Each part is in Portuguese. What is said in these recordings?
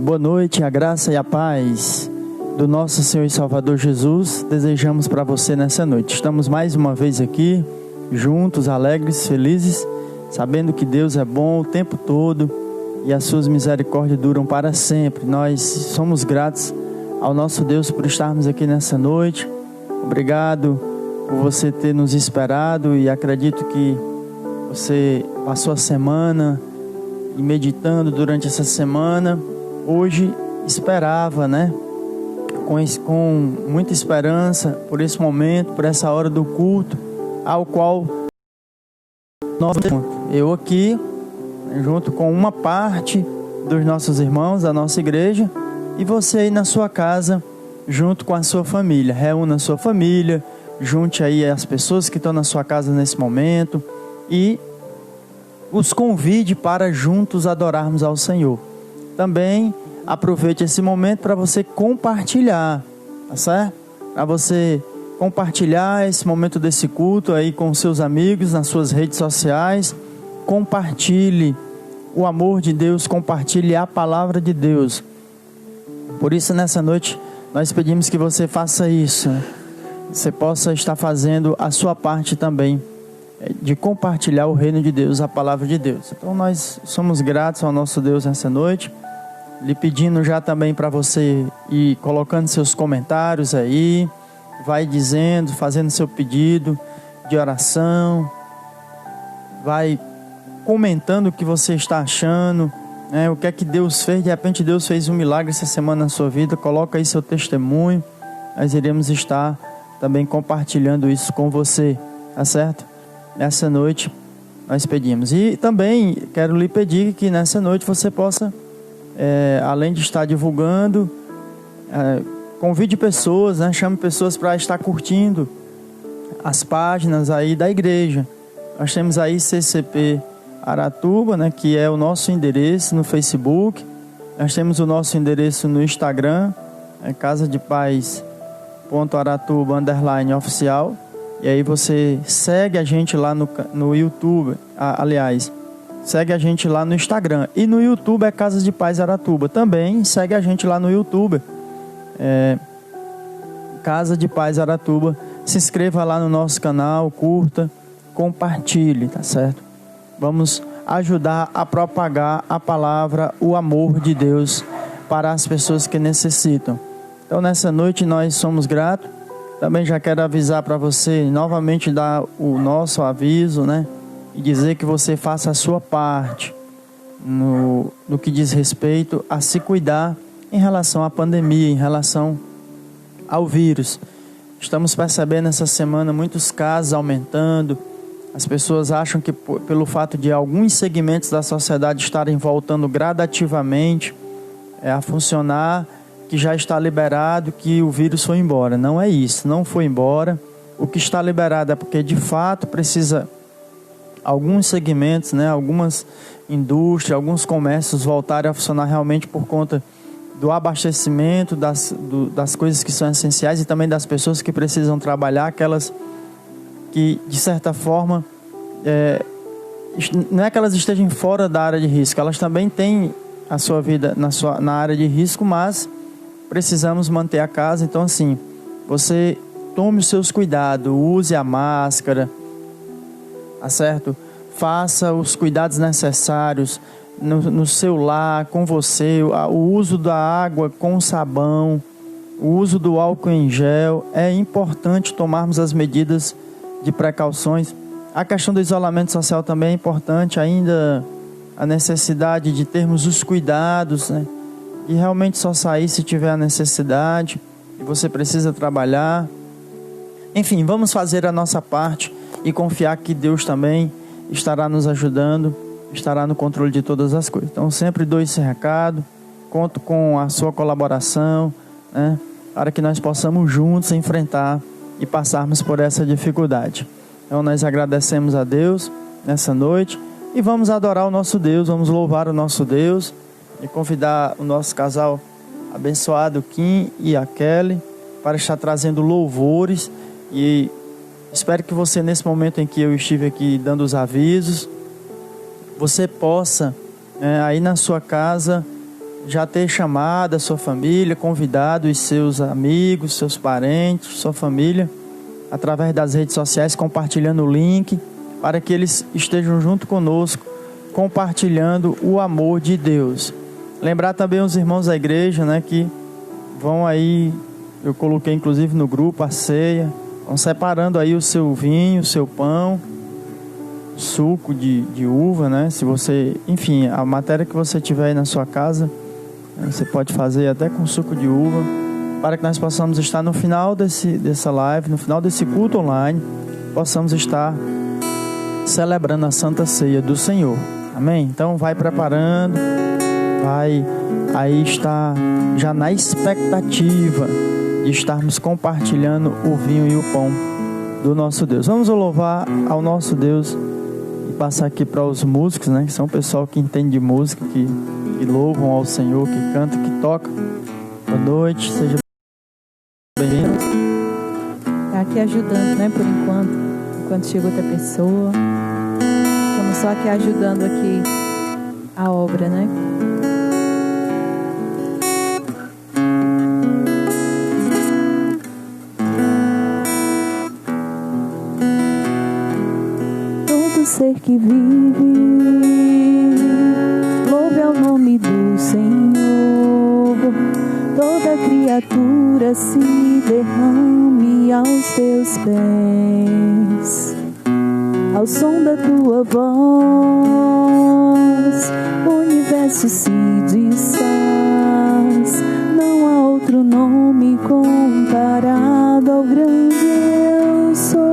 A boa noite, a graça e a paz do nosso Senhor e Salvador Jesus desejamos para você nessa noite. Estamos mais uma vez aqui, juntos, alegres, felizes, sabendo que Deus é bom o tempo todo e as suas misericórdias duram para sempre. Nós somos gratos ao nosso Deus por estarmos aqui nessa noite. Obrigado por você ter nos esperado, e acredito que você passou a semana e meditando durante essa semana. Hoje esperava, com muita esperança por esse momento, por essa hora do culto, ao qual eu aqui, junto com uma parte dos nossos irmãos da nossa igreja, e você aí na sua casa, junto com a sua família. Reúna a sua família, junte aí as pessoas que estão na sua casa nesse momento e os convide para juntos adorarmos ao Senhor. Também aproveite esse momento para você compartilhar, tá certo? Para você compartilhar esse momento desse culto aí com seus amigos, nas suas redes sociais. Compartilhe o amor de Deus, compartilhe a palavra de Deus. Por isso, nessa noite, nós pedimos que você faça isso, Você possa estar fazendo a sua parte também, de compartilhar o reino de Deus, a palavra de Deus. Então nós somos gratos ao nosso Deus nessa noite, lhe pedindo já também para você ir colocando seus comentários aí, vai dizendo, fazendo seu pedido de oração, vai comentando o que você está achando, o que é que Deus fez. De repente Deus fez um milagre essa semana na sua vida, coloca aí seu testemunho, nós iremos estar também compartilhando isso com você, tá certo? Nessa noite nós pedimos. E também quero lhe pedir que nessa noite você possa, além de estar divulgando, convide pessoas, chame pessoas para estar curtindo as páginas aí da igreja. Nós temos aí CCP Aratuba, que é o nosso endereço no Facebook. Nós temos o nosso endereço no Instagram, Casa de Paz _Aratuba_oficial. E aí você segue a gente lá no YouTube, segue a gente lá no Instagram. E no YouTube é Casa de Paz Aratuba. Também segue a gente lá no YouTube, Casa de Paz Aratuba. Se inscreva lá no nosso canal, curta, compartilhe, tá certo? Vamos ajudar a propagar a palavra, o amor de Deus para as pessoas que necessitam. Então nessa noite nós somos gratos. Também já quero avisar para você, novamente dar o nosso aviso, e dizer que você faça a sua parte no que diz respeito a se cuidar em relação à pandemia, em relação ao vírus. Estamos percebendo essa semana muitos casos aumentando. As pessoas acham que pelo fato de alguns segmentos da sociedade estarem voltando gradativamente a funcionar, que já está liberado, que o vírus foi embora. Não é isso, não foi embora. O que está liberado é porque de fato precisa alguns segmentos, algumas indústrias, alguns comércios voltarem a funcionar realmente por conta do abastecimento das coisas que são essenciais, e também das pessoas que precisam trabalhar, aquelas que de certa forma não é que elas estejam fora da área de risco, elas também têm a sua vida na área de risco, mas precisamos manter a casa. Então assim, você tome os seus cuidados, use a máscara, tá certo? Faça os cuidados necessários no seu lar, com você, o uso da água com sabão, o uso do álcool em gel. É importante tomarmos as medidas de precauções. A questão do isolamento social também é importante, ainda a necessidade de termos os cuidados, e realmente só sair se tiver a necessidade e você precisa trabalhar. Enfim, vamos fazer a nossa parte e confiar que Deus também estará nos ajudando, estará no controle de todas as coisas. Então sempre dou esse recado, conto com a sua colaboração, para que nós possamos juntos enfrentar e passarmos por essa dificuldade. Então nós agradecemos a Deus nessa noite e vamos adorar o nosso Deus, vamos louvar o nosso Deus e convidar o nosso casal abençoado, Kim e a Kelly, para estar trazendo louvores. E espero que você, nesse momento em que eu estive aqui dando os avisos, você possa aí na sua casa já ter chamado a sua família, convidado os seus amigos, seus parentes, sua família, através das redes sociais, compartilhando o link, para que eles estejam junto conosco, compartilhando o amor de Deus. Lembrar também os irmãos da igreja, né, que vão aí, eu coloquei inclusive no grupo a ceia, vão separando aí o seu vinho, o seu pão, suco de uva, né? Se você, enfim, a matéria que você tiver aí na sua casa, você pode fazer até com suco de uva, para que nós possamos estar no final dessa live, no final desse culto online, possamos estar celebrando a Santa Ceia do Senhor. Amém? Então vai preparando, vai aí estar já na expectativa de estarmos compartilhando o vinho e o pão do nosso Deus. Vamos louvar ao nosso Deus e passar aqui para os músicos, né? Que são o pessoal que entende de música, que louvam ao Senhor, que canta, que toca. Boa noite, seja bem-vindo. Está aqui ajudando, né? Por enquanto chega outra pessoa. Estamos só aqui ajudando aqui a obra, né? Ser que vive, louve ao nome do Senhor. Toda criatura se derrame aos teus pés. Ao som da tua voz, o universo se desfaz. Não há outro nome comparado ao grande eu sou.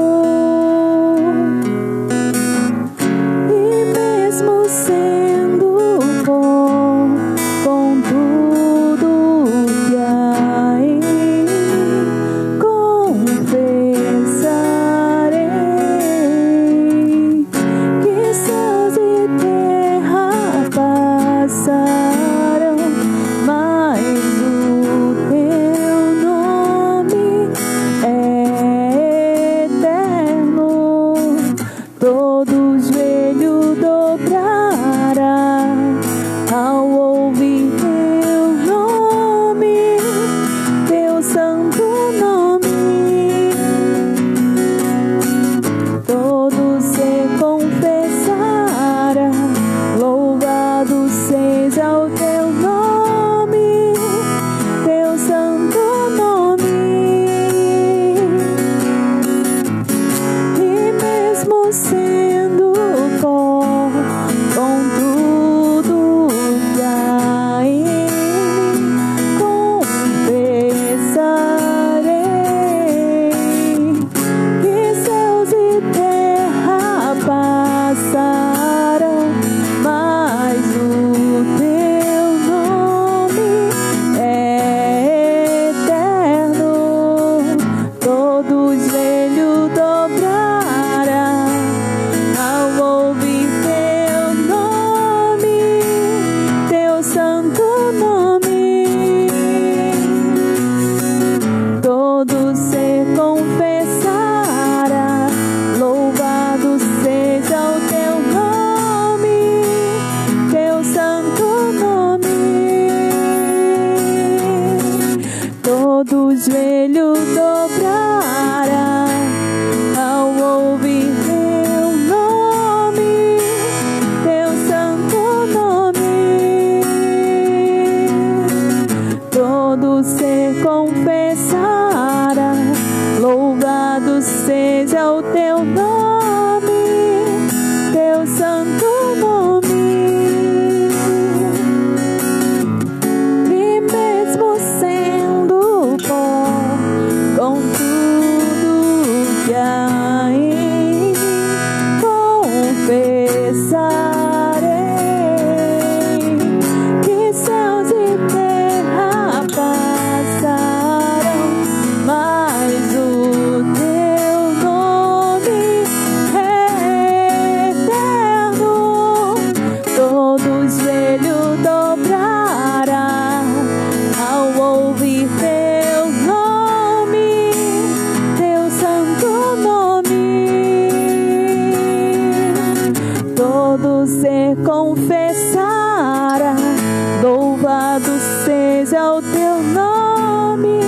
seja o teu nome,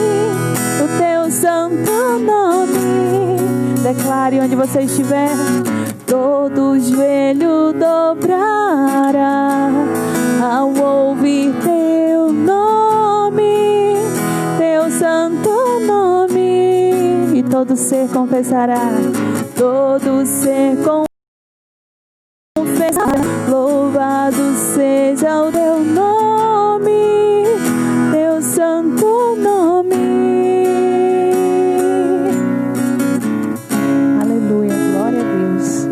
o teu santo nome. Declare onde você estiver, todo joelho dobrará ao ouvir teu nome, teu santo nome, e todo ser confessará, todo ser confessará, louvado seja o teu nome, teu santo nome. Aleluia, glória a Deus.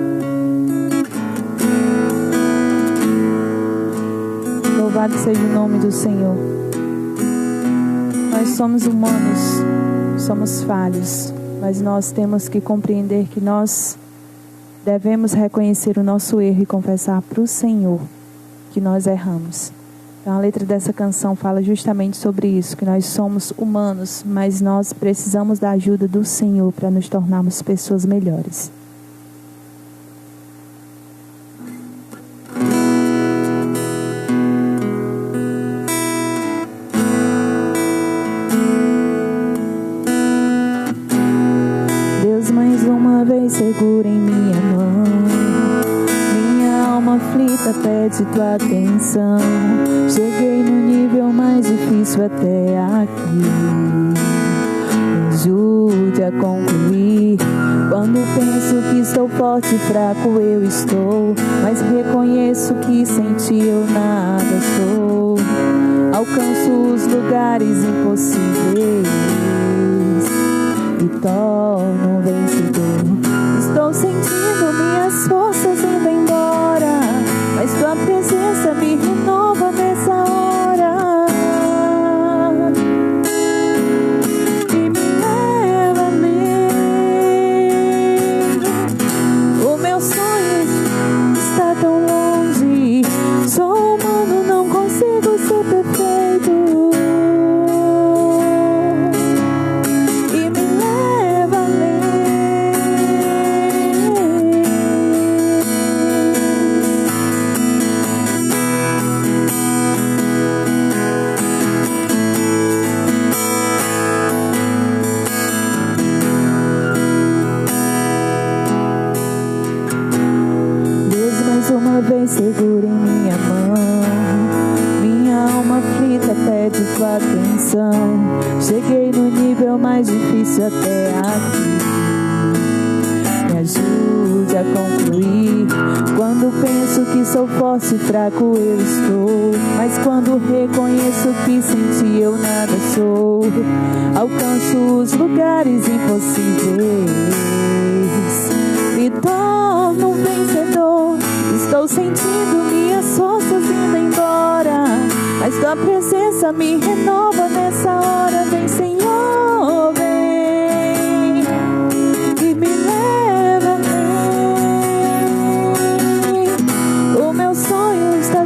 Louvado seja o nome do Senhor. Nós somos humanos, somos falhos, mas nós temos que compreender que nós devemos reconhecer o nosso erro e confessar para o Senhor que nós erramos. Então a letra dessa canção fala justamente sobre isso, que nós somos humanos, mas nós precisamos da ajuda do Senhor para nos tornarmos pessoas melhores. Segura em minha mão, minha alma aflita pede tua atenção. Cheguei no nível mais difícil até aqui, me ajude a concluir. Quando penso que estou forte e fraco eu estou, mas reconheço que sem ti eu nada sou. Alcanço os lugares impossíveis e torno um vencedor. Estou sentindo minhas forças indo embora, mas tua presença me renova nessa hora e me leva além. O meu sonho está tão longe, sou humano, não consigo ser perfeito. Segura em minha mão, minha alma aflita pede tua atenção. Cheguei no nível mais difícil até aqui, me ajude a concluir. Quando penso que sou forte e fraco eu estou, mas quando reconheço que sem ti eu nada sou, alcanço os lugares impossíveis, me torno um vencedor. Estou sentindo minhas forças indo embora, mas tua presença me renova nessa hora. Vem, Senhor, vem e me leva além. O meu sonho está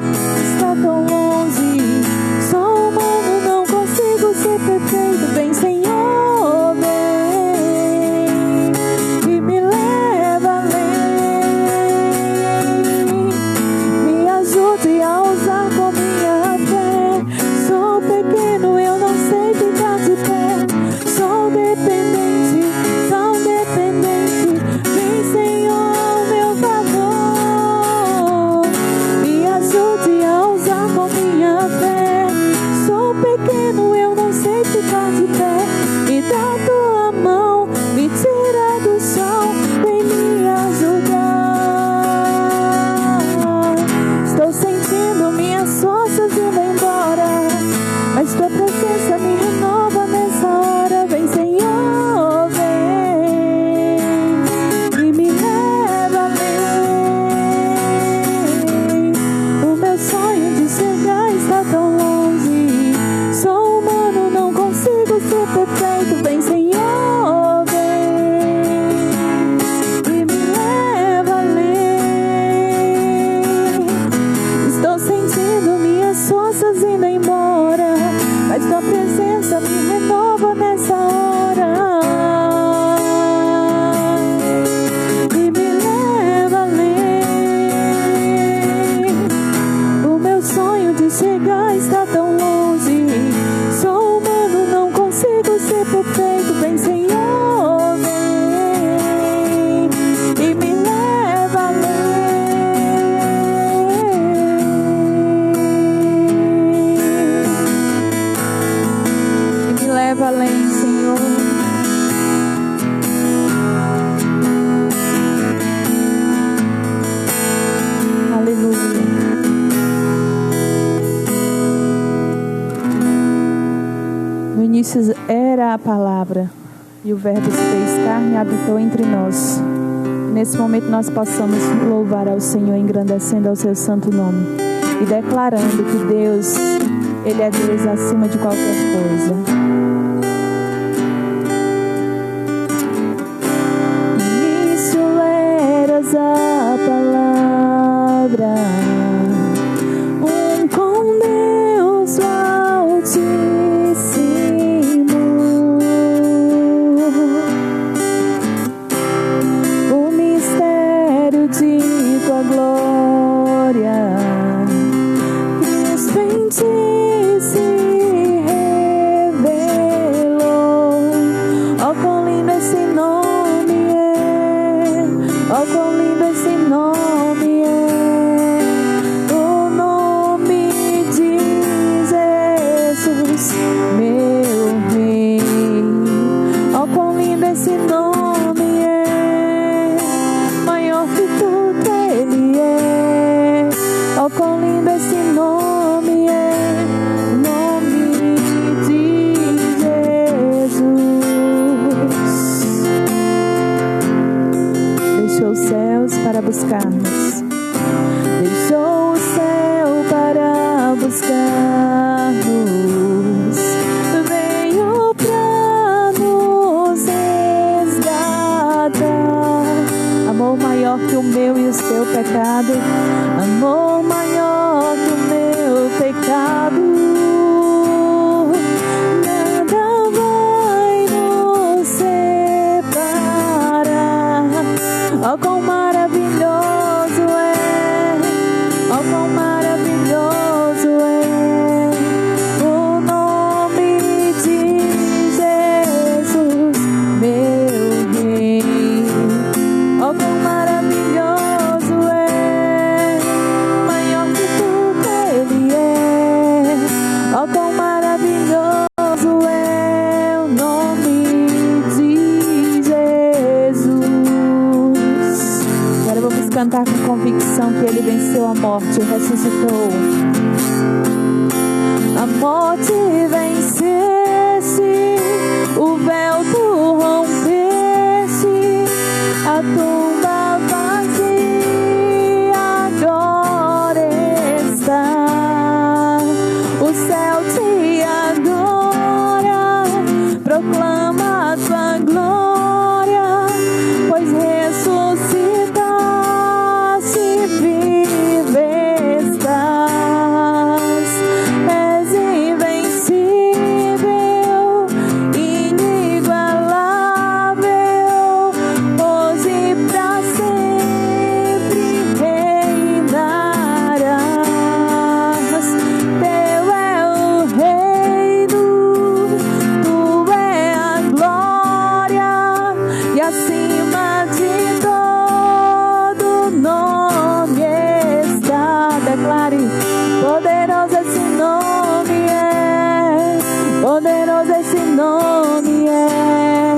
tão longe, sou humano, não consigo ser perfeito. Vem, Senhor, vem e me leva além. Ajude a ousar com minha fé. Sou pequeno, eu não sei ficar de pé. Sou dependente, tão dependente. Vem, Senhor, ao meu favor. Me ajude a ousar com minha fé. Sou pequeno, eu não sei ficar de pé. Me dá tua mão, me tira do chão. Vem me ajudar. Estou sentindo minhas forças indo embora, mas tua presença me renova nessa hora. Vem, Senhor, vem e me leva além. O meu sonho de chegar está tão longe, sou humano, não consigo ser perfeito. Vem, Senhor, vem e me leva além. Estou sentindo minhas forças indo embora, mas tua presença me renova nessa hora e me leva além. O meu sonho de chegar está tão longe, início era a palavra, e o Verbo se fez carne e habitou entre nós. Nesse momento nós possamos louvar ao Senhor, engrandecendo ao seu santo nome e declarando que Deus, Ele é Deus acima de qualquer coisa. No início eras a palavra, com Deus o Altíssimo. O mistério de tua glória, Cristo em ti se revelou. Oh, quão lindo esse nome é! Oh, quão lindo esse nome é! O nome de Jesus, meu Rei. Oh, quão lindo esse nome é! Maior que tudo Ele é. Oh, quão lindo esse nome é! O nome de Jesus. Deixou os céus para buscar-nos. Deixou o céu para buscar-nos. Veio pra nos resgatar. Amor maior que o meu e o seu pecado. Amor maior que o meu pecado. Nada vai nos separar. Oh, quão maravilhoso é! Oh, quão maravilhoso é o nome de Jesus, meu Rei. Oh, quão maravilhoso é! Maior que tudo Ele é. Oh, quão maravilhoso é o nome de Jesus. Agora vamos cantar com convicção que Ele venceu a morte e ressuscitou. A morte vencesse, o véu tu rompesse, a tumba vazia agora está. O céu te adora, proclama a tua glória, pois ressuscitaste, vive estás. És invencível, inigualável, hoje e pra sempre reinarás. Teu é o reino, tu é a glória, e acima de todo nome está. Declare: poderoso esse nome é, poderoso esse nome é,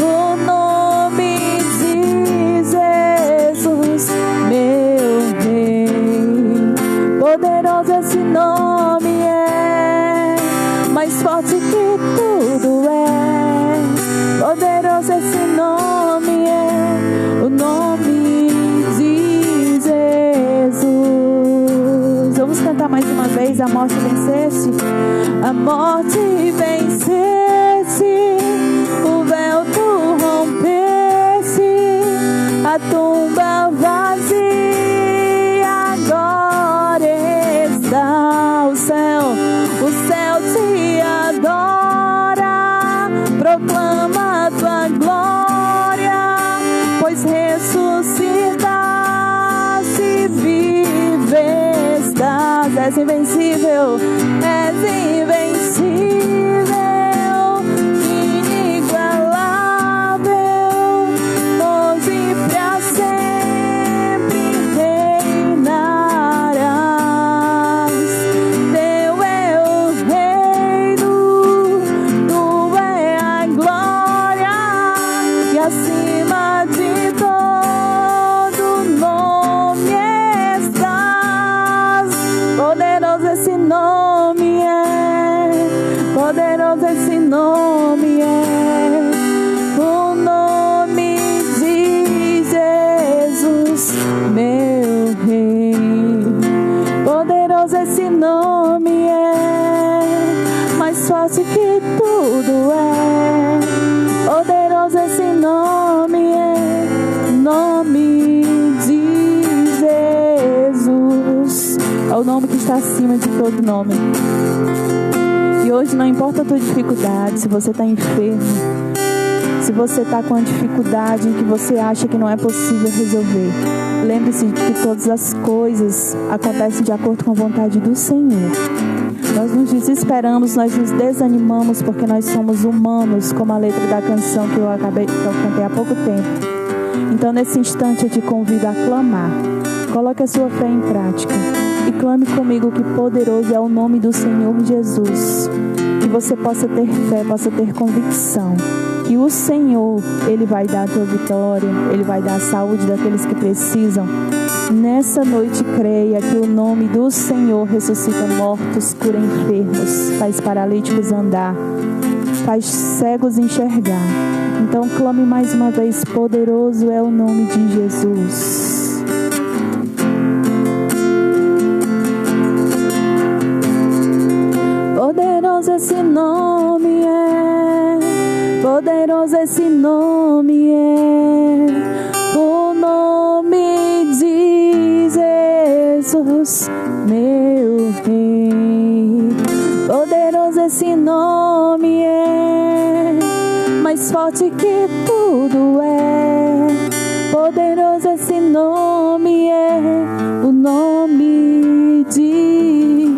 o nome de Jesus, meu Rei. Poderoso esse nome é, mais forte que tudo é. Poderoso esse nome é, o nome de Jesus. Vamos cantar mais uma vez. A morte vencesse, a morte vencesse, o véu tu rompesse, a tumba vazia agora está. O céu te adora, proclama a tua glória, pois ressuscitaste, vive estás. És invencível, és invencível, inigualável, hoje e pra sempre Poderoso esse nome é, o nome de Jesus, meu Rei. Poderoso esse nome é, mais forte que tudo é. Poderoso esse nome é, nome de Jesus. É o nome que está acima de todo nome. E hoje não importa a tua dificuldade, se você está enfermo, se você está com uma dificuldade em que você acha que não é possível resolver, lembre-se de que todas as coisas acontecem de acordo com a vontade do Senhor. Nós nos desesperamos, nós nos desanimamos porque nós somos humanos, como a letra da canção que eu cantei há pouco tempo. Então nesse instante eu te convido a clamar. Coloque a sua fé em prática e clame comigo que poderoso é o nome do Senhor Jesus. Que você possa ter fé, possa ter convicção que o Senhor, Ele vai dar a tua vitória, Ele vai dar a saúde daqueles que precisam. Nessa noite creia que o nome do Senhor ressuscita mortos, cura enfermos, faz paralíticos andar, faz cegos enxergar. Então clame mais uma vez, poderoso é o nome de Jesus. Poderoso esse nome é, poderoso esse nome é, o nome de Jesus, meu Rei. Poderoso esse nome é, mais forte que tudo é. Poderoso esse nome é, o nome de.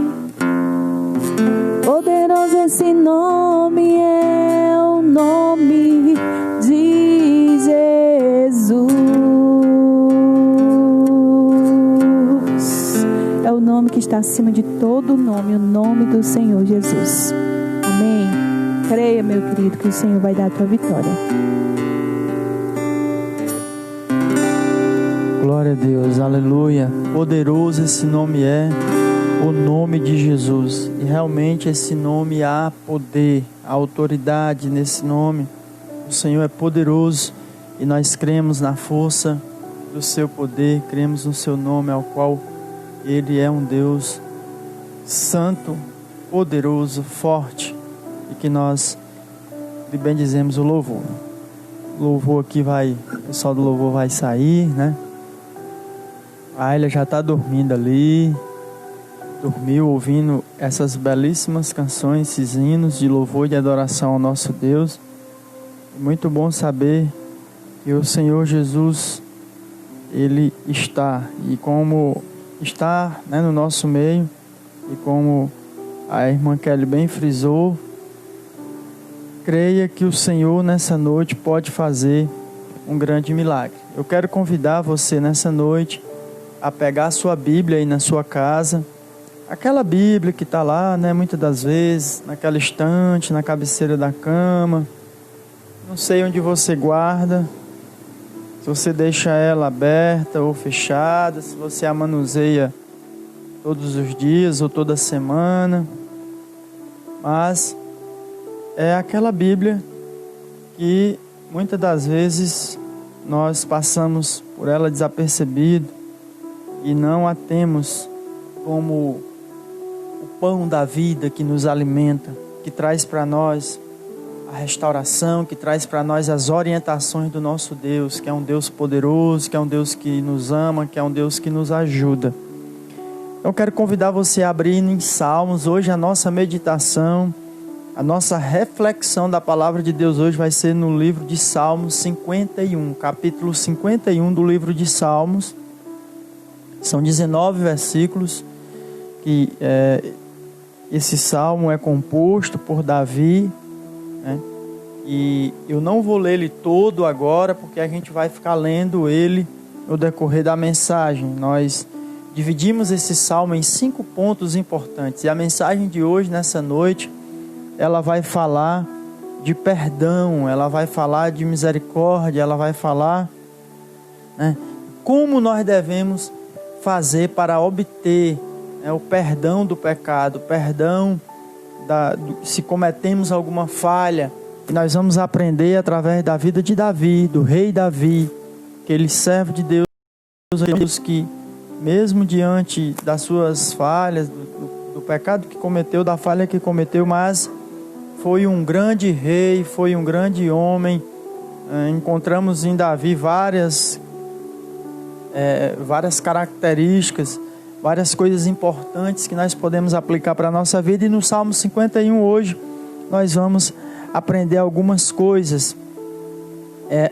Poderoso esse nome é, o nome de Jesus. É o nome que está acima de todo nome, o nome do Senhor Jesus. Amém. Creia, meu querido, que o Senhor vai dar a tua vitória. Glória a Deus, aleluia. Poderoso esse nome é, o nome de Jesus. E realmente esse nome há poder, há autoridade nesse nome. O Senhor é poderoso e nós cremos na força do seu poder, cremos no seu nome, ao qual Ele é um Deus santo, poderoso, forte, e que nós lhe bendizemos o louvor. O louvor aqui vai, o pessoal do louvor vai sair, né? A Ayla já está dormindo ali, dormiu ouvindo essas belíssimas canções, esses hinos de louvor e de adoração ao nosso Deus. Muito bom saber que o Senhor Jesus, Ele está, e como está, né, no nosso meio, e como a irmã Kelly bem frisou, creia que o Senhor nessa noite pode fazer um grande milagre. Eu quero convidar você nessa noite a pegar a sua Bíblia aí na sua casa, aquela Bíblia que está lá, né, muitas das vezes, naquela estante, na cabeceira da cama, não sei onde você guarda, se você deixa ela aberta ou fechada, se você a manuseia todos os dias ou toda semana, mas é aquela Bíblia que muitas das vezes nós passamos por ela desapercebido e não a temos como o pão da vida que nos alimenta, que traz para nós a restauração, que traz para nós as orientações do nosso Deus, que é um Deus poderoso, que é um Deus que nos ama, que é um Deus que nos ajuda. Eu quero convidar você a abrir em Salmos. Hoje a nossa meditação, a nossa reflexão da palavra de Deus hoje vai ser no livro de Salmos 51, capítulo 51 do livro de Salmos. São 19 versículos que esse salmo é composto por Davi, né? E eu não vou ler ele todo agora, porque a gente vai ficar lendo ele no decorrer da mensagem. Nós dividimos esse salmo em 5 pontos importantes, e a mensagem de hoje, nessa noite, ela vai falar de perdão, ela vai falar de misericórdia, ela vai falar, né, como nós devemos fazer para obter, né, o perdão do pecado, o perdão se cometemos alguma falha. E nós vamos aprender através da vida de Davi, do rei Davi, que ele serve de Deus, que mesmo diante das suas falhas, do pecado que cometeu, da falha que cometeu, mas foi um grande rei, foi um grande homem. Encontramos em Davi várias características, várias coisas importantes que nós podemos aplicar para a nossa vida. E no Salmo 51 hoje nós vamos aprender algumas coisas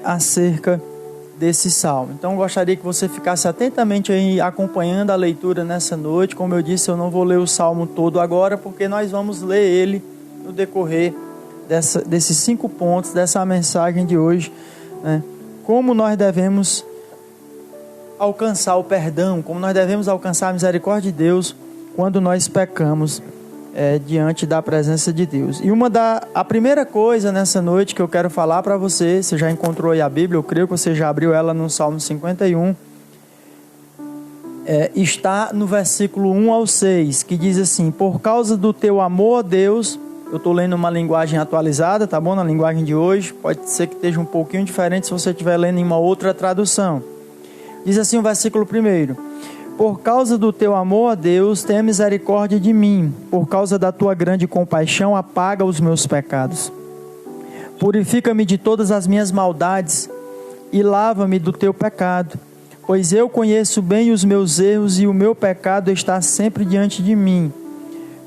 acerca desse salmo. Então eu gostaria que você ficasse atentamente aí acompanhando a leitura nessa noite. Como eu disse, eu não vou ler o salmo todo agora, porque nós vamos ler ele no decorrer desses 5 pontos, dessa mensagem de hoje, né? Como nós devemos alcançar o perdão, como nós devemos alcançar a misericórdia de Deus quando nós pecamos diante da presença de Deus. E a primeira coisa nessa noite que eu quero falar para você já encontrou aí a Bíblia, eu creio que você já abriu ela no Salmo 51, está no versículo 1 ao 6, que diz assim: por causa do teu amor a Deus, eu estou lendo uma linguagem atualizada, tá bom? Na linguagem de hoje, pode ser que esteja um pouquinho diferente se você estiver lendo em uma outra tradução. Diz assim o versículo 1: por causa do teu amor a Deus, tenha misericórdia de mim. Por causa da tua grande compaixão, apaga os meus pecados. Purifica-me de todas as minhas maldades e lava-me do teu pecado. Pois eu conheço bem os meus erros e o meu pecado está sempre diante de mim.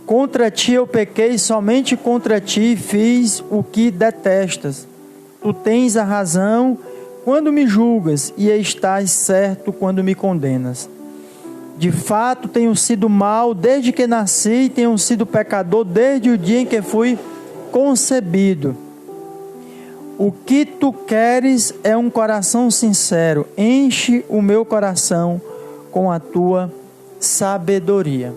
Contra ti eu pequei, somente contra ti fiz o que detestas. Tu tens a razão quando me julgas e estás certo quando me condenas. De fato, tenho sido mau desde que nasci e tenho sido pecador desde o dia em que fui concebido. O que tu queres é um coração sincero. Enche o meu coração com a tua sabedoria.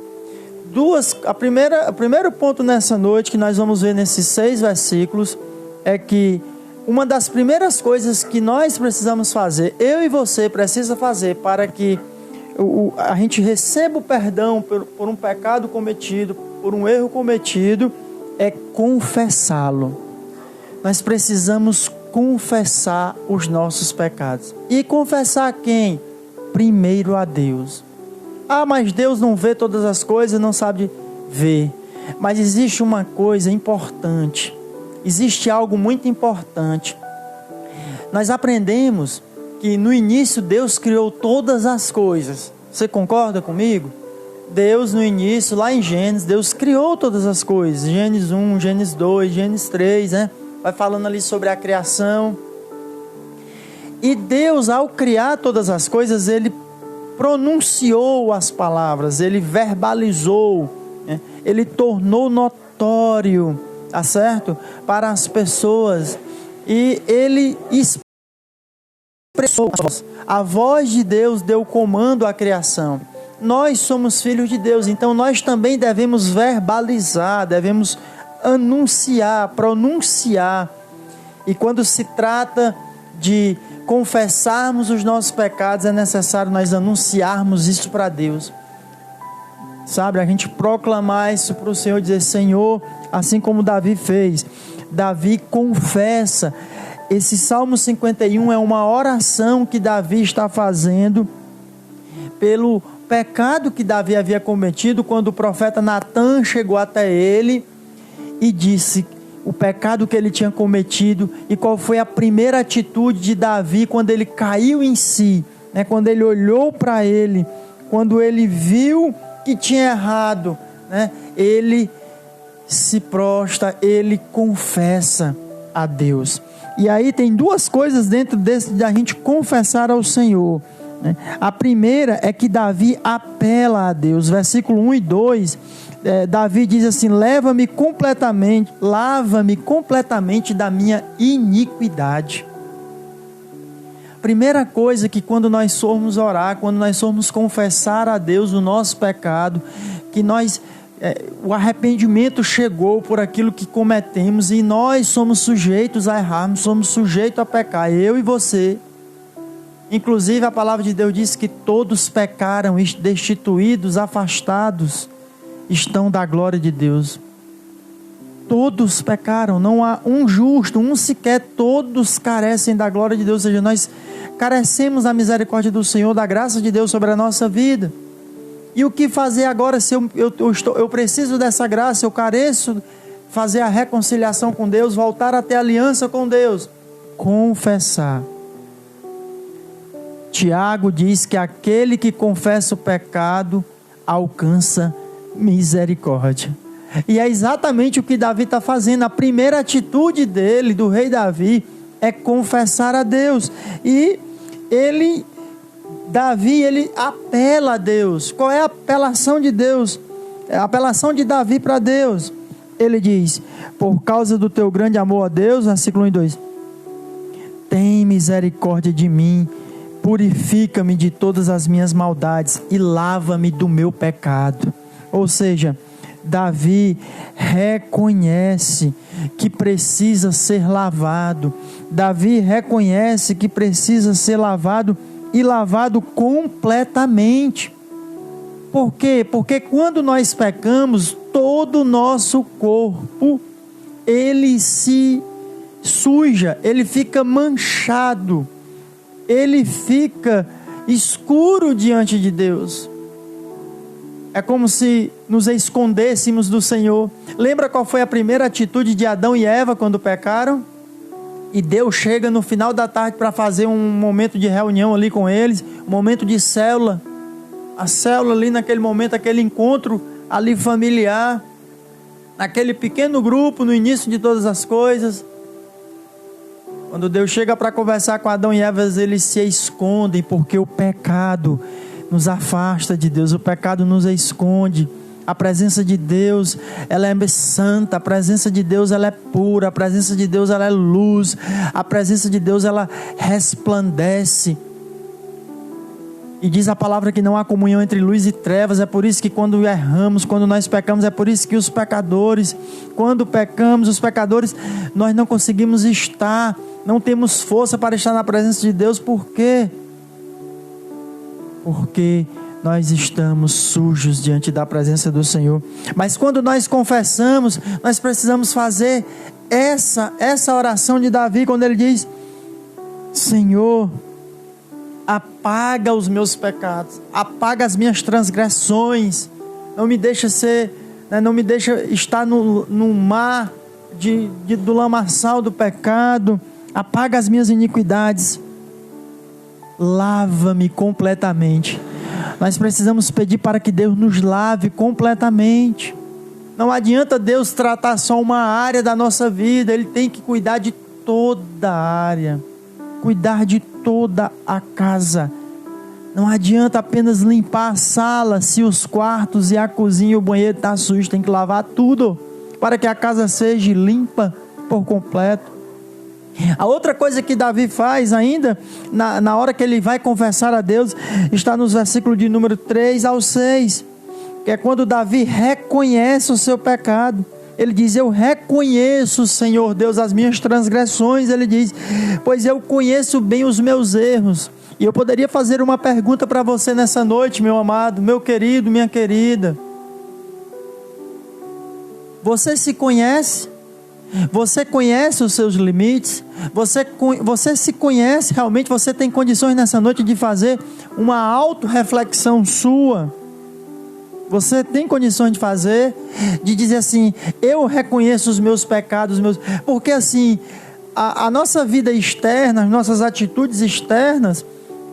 O primeiro ponto nessa noite que nós vamos ver nesses 6 versículos é que uma das primeiras coisas que nós precisamos fazer, eu e você precisa fazer para que a gente receba o perdão por um pecado cometido, por um erro cometido, é confessá-lo. Nós precisamos confessar os nossos pecados. E confessar a quem? Primeiro a Deus. Ah, mas Deus não vê todas as coisas, não sabe ver. Mas existe uma coisa importante. Existe algo muito importante. Nós aprendemos que no início Deus criou todas as coisas. Você concorda comigo? Deus no início, lá em Gênesis, Deus criou todas as coisas. Gênesis 1, Gênesis 2, Gênesis 3, né? Vai falando ali sobre a criação. E Deus, ao criar todas as coisas, Ele pronunciou as palavras, Ele verbalizou, né? Ele tornou notório, tá certo? Para as pessoas. E Ele a voz de Deus deu comando à criação. Nós somos filhos de Deus, então nós também devemos verbalizar, devemos anunciar, pronunciar. E quando se trata de confessarmos os nossos pecados, é necessário nós anunciarmos isso para Deus. Sabe, a gente proclamar isso para o Senhor, dizer: Senhor, assim como Davi fez. Davi confessa. Esse Salmo 51 é uma oração que Davi está fazendo pelo pecado que Davi havia cometido, quando o profeta Natã chegou até ele e disse o pecado que ele tinha cometido e qual foi a primeira atitude de Davi quando ele caiu em si, né? Quando ele olhou para ele, quando ele viu que tinha errado, né? Ele se prostra, ele confessa a Deus. E aí tem 2 coisas dentro da gente confessar ao Senhor, né? A primeira é que Davi apela a Deus. Versículo 1 e 2, Davi diz assim: lava-me completamente, lava-me completamente da minha iniquidade. Primeira coisa que quando nós formos orar, quando nós formos confessar a Deus o nosso pecado, que o arrependimento chegou por aquilo que cometemos e nós somos sujeitos a errarmos, somos sujeitos a pecar, eu e você. Inclusive a palavra de Deus diz que todos pecaram, destituídos, afastados estão da glória de Deus. todos pecaram, não há um justo, um sequer, todos carecem da glória de Deus. Ou seja, nós carecemos da misericórdia do Senhor, da graça de Deus sobre a nossa vida. E o que fazer agora se eu preciso dessa graça, eu careço fazer a reconciliação com Deus, voltar a ter aliança com Deus? Confessar. Tiago diz que aquele que confessa o pecado alcança misericórdia. E é exatamente o que Davi está fazendo. A primeira atitude dele, do rei Davi, é confessar a Deus. E Davi, ele apela a Deus. Qual é a apelação de Deus? A apelação de Davi para Deus. Ele diz: por causa do teu grande amor a Deus, versículo 1 e 2, tem misericórdia de mim, purifica-me de todas as minhas maldades e lava-me do meu pecado. Ou seja, Davi reconhece que precisa ser lavado. Davi reconhece que precisa ser lavado e lavado completamente. Por quê? Porque quando nós pecamos, todo o nosso corpo, ele se suja, ele fica manchado, ele fica escuro diante de Deus. É como se nos escondêssemos do Senhor. Lembra qual foi a primeira atitude de Adão e Eva quando pecaram? E Deus chega no final da tarde para fazer um momento de reunião ali com eles, um momento de célula. A célula ali naquele momento, aquele encontro ali familiar, naquele pequeno grupo no início de todas as coisas. Quando Deus chega para conversar com Adão e Eva, eles se escondem, porque o pecado nos afasta de Deus, o pecado nos esconde. A presença de Deus, ela é santa, a presença de Deus, ela é pura, a presença de Deus, ela é luz, a presença de Deus, ela resplandece. E diz a palavra que não há comunhão entre luz e trevas. É por isso que quando erramos, quando nós pecamos, é por isso que os pecadores, quando pecamos, os pecadores, nós não conseguimos estar, não temos força para estar na presença de Deus. Por quê? Porque nós estamos sujos diante da presença do Senhor. Mas quando nós confessamos, nós precisamos fazer essa oração de Davi, quando ele diz: Senhor, apaga os meus pecados, apaga as minhas transgressões, não me deixa não me deixa estar no mar do lamaçal do pecado, apaga as minhas iniquidades, lava-me completamente. Nós precisamos pedir para que Deus nos lave completamente. Não adianta Deus tratar só uma área da nossa vida, Ele tem que cuidar de toda a área, cuidar de toda a casa. Não adianta apenas limpar a sala, se os quartos e a cozinha e o banheiro estão sujos, tem que lavar tudo, para que a casa seja limpa por completo. A outra coisa que Davi faz ainda, na hora que ele vai confessar a Deus, está nos versículos de número 3 ao 6, que é quando Davi reconhece o seu pecado. Ele diz: eu reconheço, Senhor Deus, as minhas transgressões. Ele diz: pois eu conheço bem os meus erros. E eu poderia fazer uma pergunta para você nessa noite, meu amado, meu querido, minha querida. Você se conhece? Você conhece os seus limites? Você se conhece realmente? Você tem condições nessa noite de fazer uma autorreflexão sua? Você tem condições de fazer? De dizer assim: eu reconheço os meus pecados, porque assim, a nossa vida externa, as nossas atitudes externas,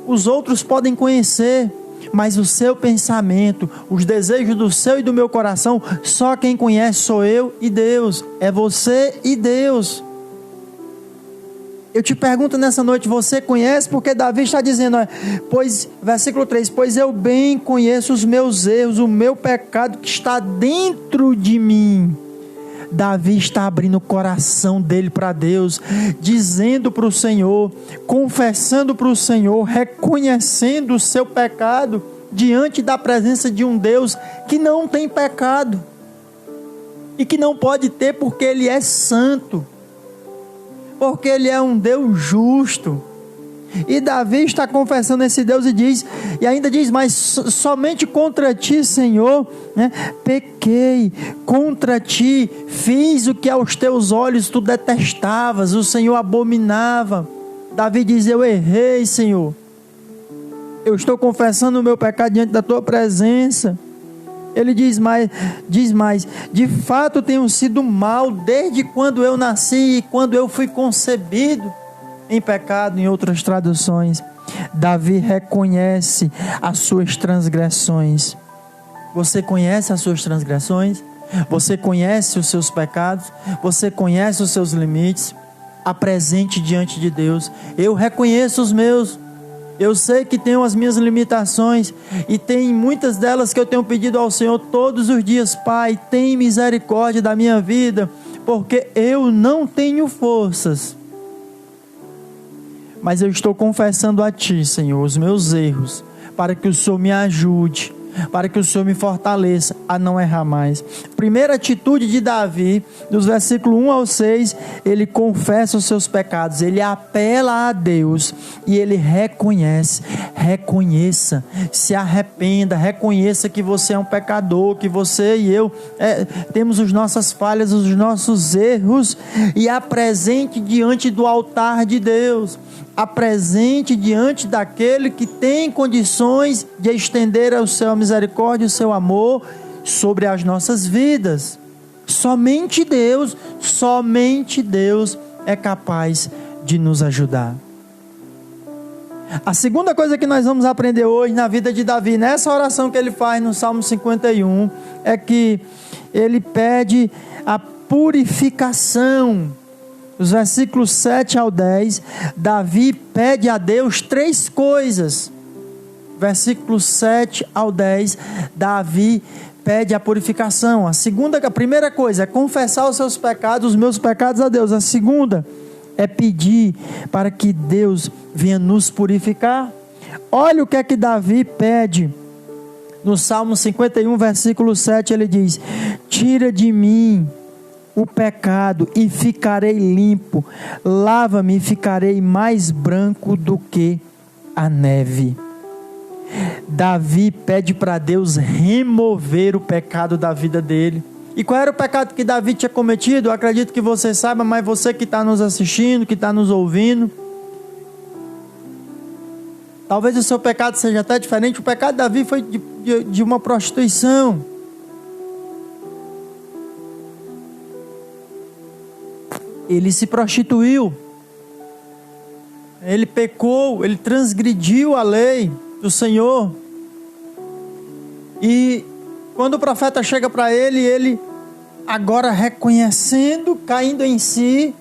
os outros podem conhecer, mas o seu pensamento, os desejos do seu e do meu coração, só quem conhece sou eu e Deus, é você e Deus. Eu te pergunto nessa noite, você conhece? Porque Davi está dizendo, versículo 3, pois eu bem conheço os meus erros, o meu pecado que está dentro de mim. Davi está abrindo o coração dele para Deus, dizendo para o Senhor, confessando para o Senhor, reconhecendo o seu pecado diante da presença de um Deus que não tem pecado e que não pode ter, porque Ele é santo, porque Ele é um Deus justo. E Davi está confessando esse Deus e ainda diz, mas somente contra ti, Senhor, né, pequei, contra ti fiz o que aos teus olhos tu detestavas, o Senhor abominava. Davi diz, eu errei, Senhor, eu estou confessando o meu pecado diante da tua presença. Ele diz mais, de fato tenho sido mal desde quando eu nasci e quando eu fui concebido em pecado. Em outras traduções, Davi reconhece as suas transgressões. Você conhece as suas transgressões? Você conhece os seus pecados? Você conhece os seus limites? Apresente diante de Deus. Eu reconheço os meus. Eu sei que tenho as minhas limitações e tem muitas delas que eu tenho pedido ao Senhor todos os dias. Pai, tem misericórdia da minha vida, porque eu não tenho forças. Mas eu estou confessando a Ti, Senhor, os meus erros, para que o Senhor me ajude, para que o Senhor me fortaleça a não errar mais. Primeira atitude de Davi, dos versículos 1 ao 6, ele confessa os seus pecados, ele apela a Deus e ele reconheça, se arrependa, reconheça que você é um pecador, que você e eu temos as nossas falhas, os nossos erros, e apresente diante do altar de Deus. Apresente diante daquele que tem condições de estender a sua misericórdia, o seu amor sobre as nossas vidas. Somente Deus é capaz de nos ajudar. A segunda coisa que nós vamos aprender hoje na vida de Davi, nessa oração que ele faz no Salmo 51, é que ele pede a purificação. Os versículos 7 ao 10, Davi pede a Deus 3 coisas. Versículos 7 ao 10, Davi pede a purificação. A primeira coisa é confessar os seus pecados, os meus pecados a Deus. A segunda é pedir para que Deus venha nos purificar. Olha o que é que Davi pede. No Salmo 51, versículo 7, ele diz: tira de mim o pecado e ficarei limpo, lava-me e ficarei mais branco do que a neve. Davi pede para Deus remover o pecado da vida dele. E qual era o pecado que Davi tinha cometido? Eu acredito que você saiba, mas você que está nos assistindo, que está nos ouvindo, talvez o seu pecado seja até diferente. O pecado de Davi foi de uma prostituição. Ele se prostituiu, ele pecou, ele transgrediu a lei do Senhor. E quando o profeta chega para ele, ele agora reconhecendo, caindo em si,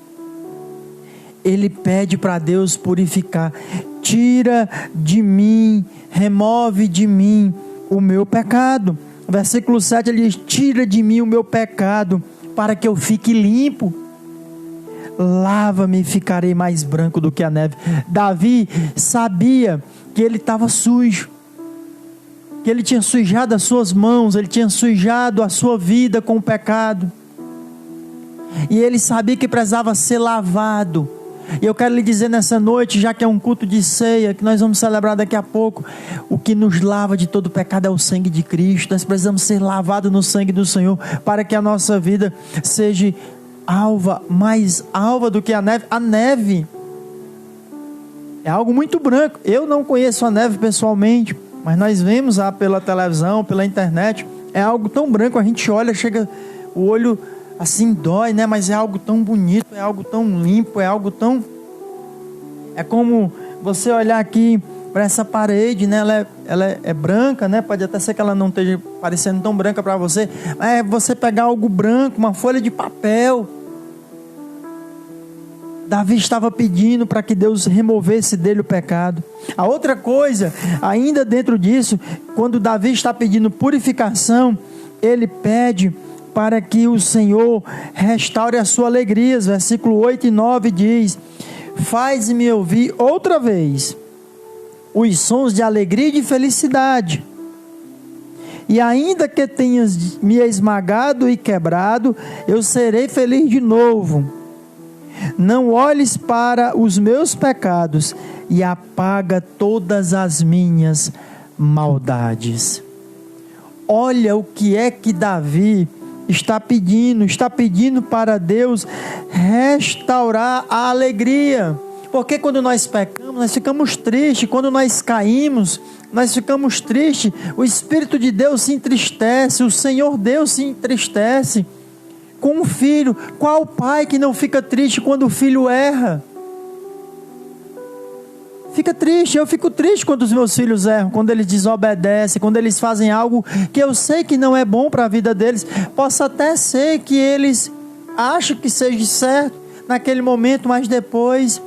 ele pede para Deus purificar. Tira de mim, remove de mim o meu pecado. Versículo 7 ele diz: tira de mim o meu pecado, para que eu fique limpo. Lava-me e ficarei mais branco do que a neve. Davi sabia que ele estava sujo, que ele tinha sujado as suas mãos, ele tinha sujado a sua vida com o pecado, e ele sabia que precisava ser lavado. E eu quero lhe dizer nessa noite, já que é um culto de ceia, que nós vamos celebrar daqui a pouco, o que nos lava de todo pecado é o sangue de Cristo. Nós precisamos ser lavados no sangue do Senhor, para que a nossa vida seja mais alva do que a neve. A neve é algo muito branco. Eu não conheço a neve pessoalmente, mas nós vemos pela televisão, pela internet. É algo tão branco, a gente olha, chega, o olho assim dói, né? Mas é algo tão bonito, é algo tão limpo, é algo tão... É como você olhar aqui para essa parede, né? Ela é branca, né? Pode até ser que ela não esteja parecendo tão branca para você, mas é você pegar algo branco, uma folha de papel. Davi estava pedindo para que Deus removesse dele o pecado. A outra coisa, ainda dentro disso, quando Davi está pedindo purificação, ele pede para que o Senhor restaure a sua alegria. Versículo 8 e 9 diz: faz-me ouvir outra vez os sons de alegria e de felicidade, e ainda que tenhas me esmagado e quebrado, eu serei feliz de novo. não olhes para os meus pecados e apaga todas as minhas maldades. Olha o que é que Davi está pedindo para Deus restaurar a alegria. Porque quando nós pecamos, nós ficamos tristes. Quando nós caímos, nós ficamos tristes. O Espírito de Deus se entristece, o Senhor Deus se entristece com o filho. Qual pai que não fica triste quando o filho erra? Fica triste, eu fico triste quando os meus filhos erram, quando eles desobedecem, quando eles fazem algo que eu sei que não é bom para a vida deles. Possa até ser que eles achem que seja certo naquele momento, mas depois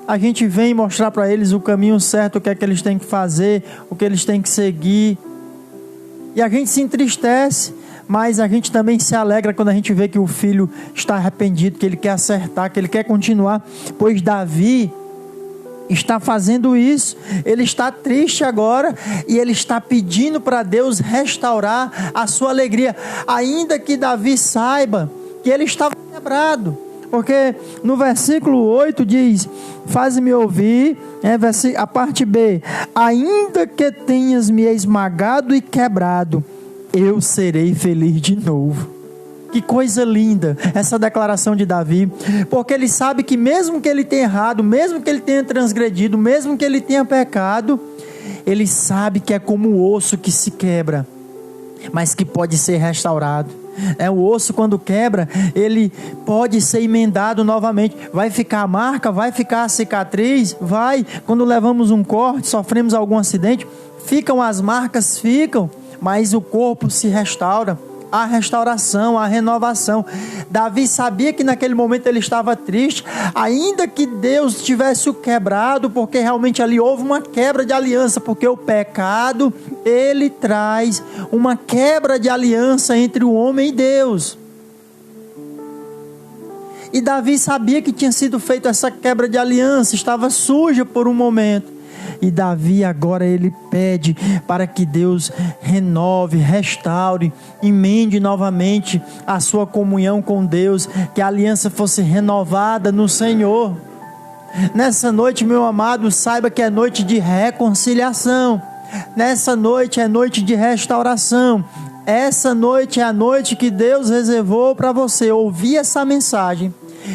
a gente vem mostrar para eles o caminho certo, o que é que eles têm que fazer, o que eles têm que seguir. E a gente se entristece, mas a gente também se alegra quando a gente vê que o filho está arrependido, que ele quer acertar, que ele quer continuar, pois Davi está fazendo isso. Ele está triste agora e ele está pedindo para Deus restaurar a sua alegria, ainda que Davi saiba que ele estava quebrado, porque no versículo 8 diz: faz-me ouvir, a parte B, ainda que tenhas me esmagado e quebrado, eu serei feliz de novo. Que coisa linda essa declaração de Davi, porque ele sabe que mesmo que ele tenha errado, mesmo que ele tenha transgredido, mesmo que ele tenha pecado, ele sabe que é como o osso que se quebra, mas que pode ser restaurado. O osso, quando quebra, ele pode ser emendado novamente. Vai ficar a marca, vai ficar a cicatriz, vai. Quando levamos um corte, sofremos algum acidente, ficam as marcas, mas o corpo se restaura. A restauração, a renovação. Davi sabia que naquele momento ele estava triste, ainda que Deus tivesse o quebrado, porque realmente ali houve uma quebra de aliança, porque o pecado, ele traz uma quebra de aliança entre o homem e Deus. E Davi sabia que tinha sido feita essa quebra de aliança, estava suja por um momento. E Davi agora ele pede para que Deus renove, restaure, emende novamente a sua comunhão com Deus, que a aliança fosse renovada no Senhor. Nessa noite, meu amado, saiba que é noite de reconciliação. Nessa noite é noite de restauração. Essa noite é a noite que Deus reservou para você ouvir essa mensagem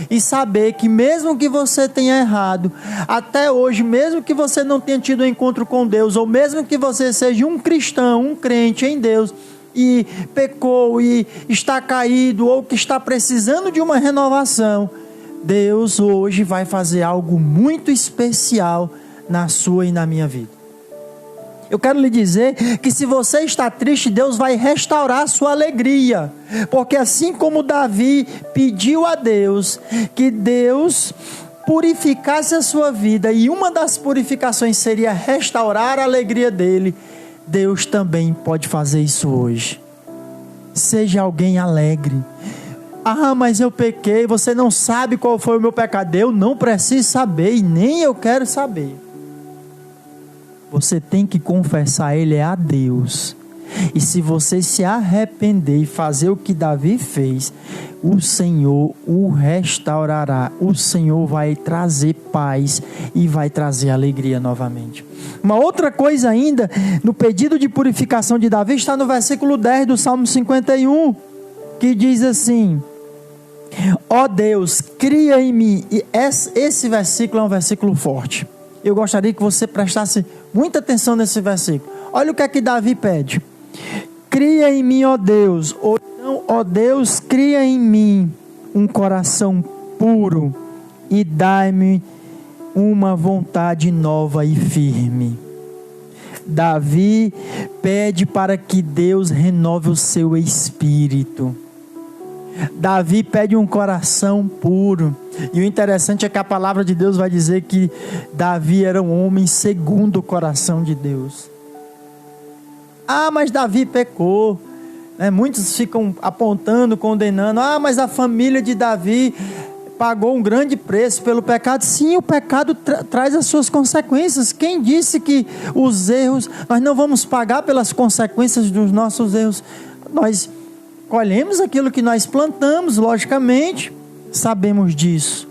e saber que mesmo que você tenha errado, até hoje, mesmo que você não tenha tido um encontro com Deus, ou mesmo que você seja um cristão, um crente em Deus, e pecou e está caído, ou que está precisando de uma renovação, Deus hoje vai fazer algo muito especial na sua e na minha vida. Eu quero lhe dizer que se você está triste, Deus vai restaurar a sua alegria. Porque assim como Davi pediu a Deus que Deus purificasse a sua vida, e uma das purificações seria restaurar a alegria dele, Deus também pode fazer isso hoje. Seja alguém alegre. Mas eu pequei, você não sabe qual foi o meu pecado. Eu não preciso saber e nem eu quero saber. Você tem que confessar ele a Deus. E se você se arrepender e fazer o que Davi fez, o Senhor o restaurará. O Senhor vai trazer paz e vai trazer alegria novamente. Uma outra coisa ainda, no pedido de purificação de Davi, está no versículo 10 do Salmo 51, que diz assim: ó Deus, cria em mim. E esse versículo é um versículo forte. Eu gostaria que você prestasse muita atenção nesse versículo. Olha o que é que Davi pede: cria em mim, ó Deus, ou então, ó Deus, cria em mim um coração puro e dai-me uma vontade nova e firme. Davi pede para que Deus renove o seu espírito. Davi pede um coração puro. E o interessante é que a palavra de Deus vai dizer que Davi era um homem segundo o coração de Deus. Mas Davi pecou. Muitos ficam apontando, condenando. Mas a família de Davi pagou um grande preço pelo pecado. Sim, o pecado traz as suas consequências. Quem disse que os erros, nós não vamos pagar pelas consequências dos nossos erros? Nós colhemos aquilo que nós plantamos, logicamente, sabemos disso.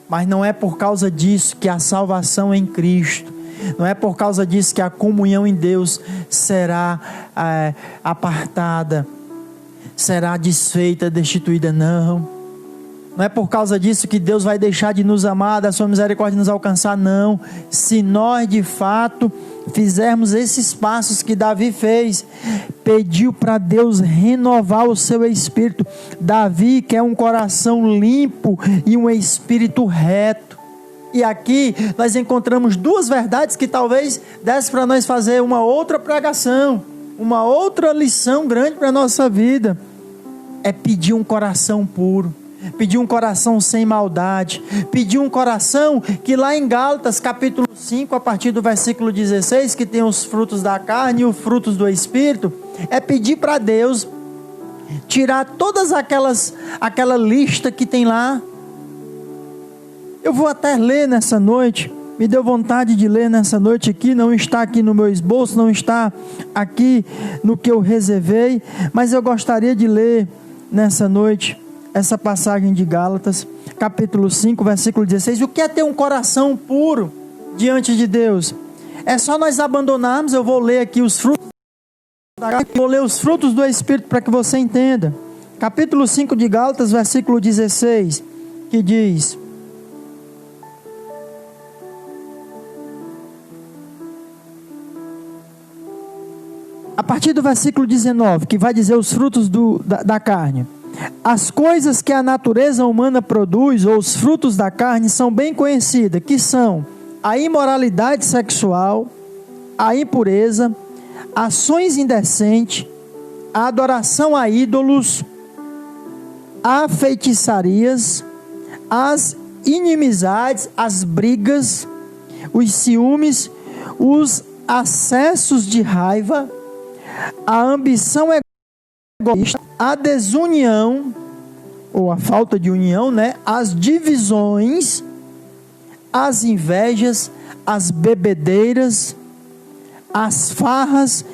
Mas não é por causa disso que a salvação em Cristo, não é por causa disso que a comunhão em Deus será apartada, será desfeita, destituída, não. Não é por causa disso que Deus vai deixar de nos amar, da sua misericórdia nos alcançar, não. Se nós de fato fizermos esses passos que Davi fez, pediu para Deus renovar o seu espírito. Davi quer um coração limpo e um espírito reto. E aqui nós encontramos duas verdades que talvez desse para nós fazer uma outra pregação, uma outra lição grande para a nossa vida. É pedir um coração puro, pedir um coração sem maldade, pedir um coração que lá em Gálatas capítulo 5, a partir do versículo 16, que tem os frutos da carne e os frutos do Espírito, é pedir para Deus tirar todas aquela lista que tem lá. Eu vou até ler nessa noite, me deu vontade de ler nessa noite aqui, não está aqui no meu esboço, não está aqui no que eu reservei, mas eu gostaria de ler nessa noite essa passagem de Gálatas, capítulo 5, versículo 16. O que é ter um coração puro diante de Deus? É só nós abandonarmos. Eu vou ler aqui os frutos, vou ler os frutos do Espírito para que você entenda. Capítulo 5 de Gálatas, versículo 16, que diz: a partir do versículo 19, que vai dizer os frutos da carne. As coisas que a natureza humana produz, ou os frutos da carne, são bem conhecidas, que são a imoralidade sexual, a impureza, ações indecentes, a adoração a ídolos, a feitiçarias, as inimizades, as brigas, os ciúmes, os acessos de raiva, a ambição egoísta, a desunião, ou a falta de união, as divisões, as invejas, as bebedeiras, as farras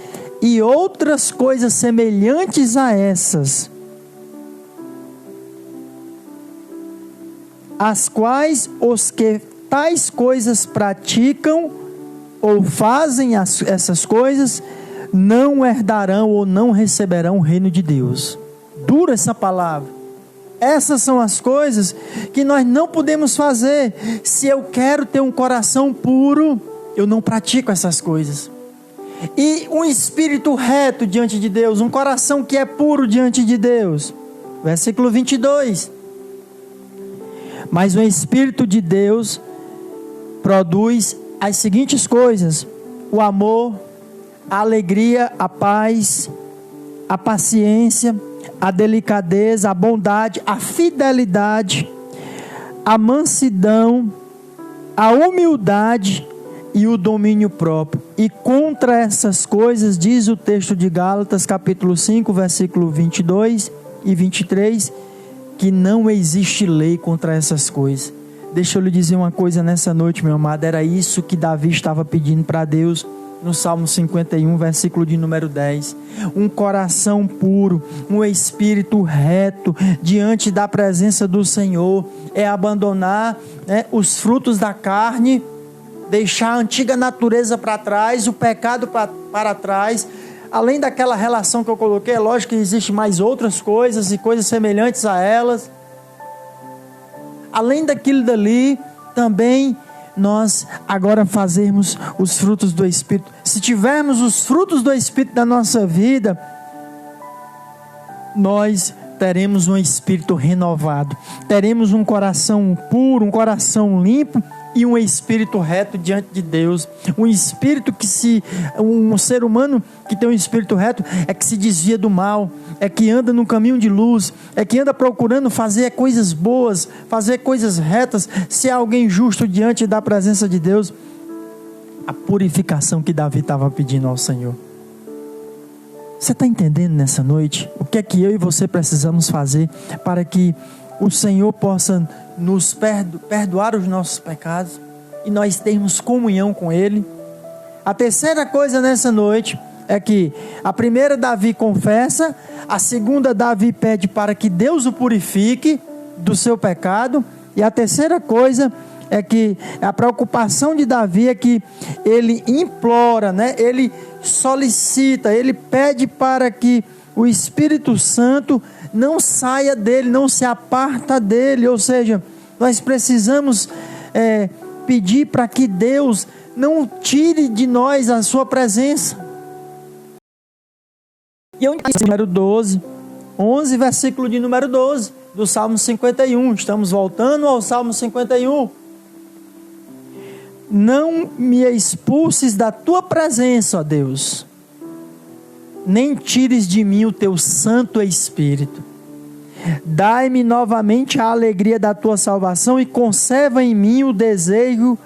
e outras coisas semelhantes a essas, as quais os que tais coisas praticam ou fazem essas coisas não herdarão ou não receberão o reino de Deus. Dura essa palavra. Essas são as coisas que nós não podemos fazer. Se eu quero ter um coração puro, eu não pratico essas coisas. E um espírito reto diante de Deus, um coração que é puro diante de Deus. Versículo 22. Mas o Espírito de Deus produz as seguintes coisas: o amor, a alegria, a paz, a paciência, a delicadeza, a bondade, a fidelidade, a mansidão, a humildade e o domínio próprio. E contra essas coisas, diz o texto de Gálatas, capítulo 5, versículo 22 e 23, que não existe lei contra essas coisas. Deixa eu lhe dizer uma coisa nessa noite, meu amado. Era isso que Davi estava pedindo para Deus no Salmo 51, versículo de número 10. Um coração puro, um espírito reto diante da presença do Senhor. É abandonar os frutos da carne, deixar a antiga natureza para trás, o pecado para trás. Além daquela relação que eu coloquei, é lógico que existe mais outras coisas e coisas semelhantes a elas. Além daquilo dali, também nós agora fazermos os frutos do Espírito. Se tivermos os frutos do Espírito da nossa vida, nós teremos um espírito renovado, teremos um coração puro, um coração limpo e um espírito reto diante de Deus. Um espírito um ser humano que tem um espírito reto é que se desvia do mal, é que anda no caminho de luz, é que anda procurando fazer coisas boas, fazer coisas retas, ser alguém justo diante da presença de Deus. A purificação que Davi estava pedindo ao Senhor. Você está entendendo nessa noite o que é que eu e você precisamos fazer para que o Senhor possa nos perdoar os nossos pecados e nós termos comunhão com Ele? A terceira coisa nessa noite é que a primeira, Davi confessa; a segunda, Davi pede para que Deus o purifique do seu pecado; E a terceira coisa é que a preocupação de Davi é que ele implora, né? Ele solicita, ele pede para que o Espírito Santo não saia dele, não se aparta dele. Ou seja, nós precisamos pedir para que Deus não tire de nós a sua presença. E eu disse, número 11, versículo de número 12, do Salmo 51. Estamos voltando ao Salmo 51. Não me expulses da tua presença, ó Deus, nem tires de mim o teu Santo Espírito. Dai-me novamente a alegria da tua salvação e conserva em mim o desejo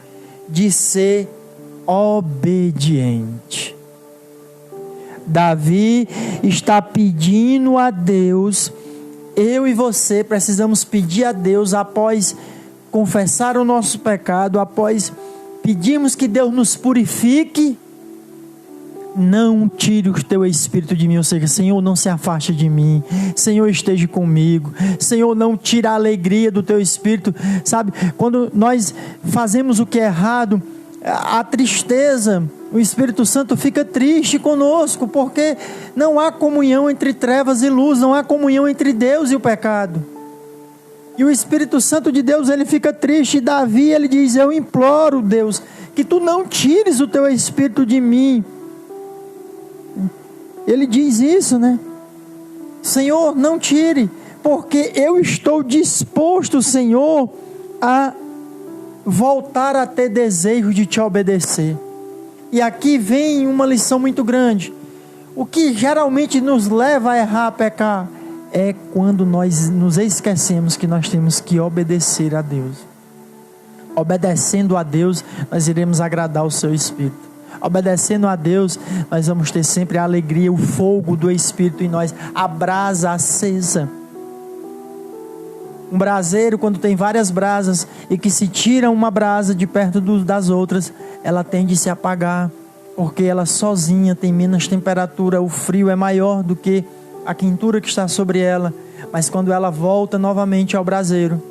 de ser obediente. Davi está pedindo a Deus. Eu e você precisamos pedir a Deus, após confessar o nosso pecado, após pedirmos que Deus nos purifique, não tire o teu Espírito de mim. Ou seja, Senhor, não se afaste de mim. Senhor, esteja comigo. Senhor, não tire a alegria do teu Espírito. Sabe, quando nós fazemos o que é errado, a tristeza, o Espírito Santo fica triste conosco, porque não há comunhão entre trevas e luz, não há comunhão entre Deus e o pecado. E o Espírito Santo de Deus, ele fica triste. E Davi, ele diz: eu imploro, Deus, que tu não tires o teu Espírito de mim. Ele diz isso, né? Senhor, não tire, porque eu estou disposto, Senhor, a voltar a ter desejo de te obedecer. E aqui vem uma lição muito grande. O que geralmente nos leva a errar, a pecar, é quando nós nos esquecemos que nós temos que obedecer a Deus. Obedecendo a Deus, nós iremos agradar o seu Espírito. Obedecendo a Deus, nós vamos ter sempre a alegria, o fogo do Espírito em nós, a brasa acesa. Um braseiro, quando tem várias brasas e que se tira uma brasa de perto das outras, ela tende a se apagar, porque ela sozinha tem menos temperatura, o frio é maior do que a quentura que está sobre ela. Mas quando ela volta novamente ao braseiro,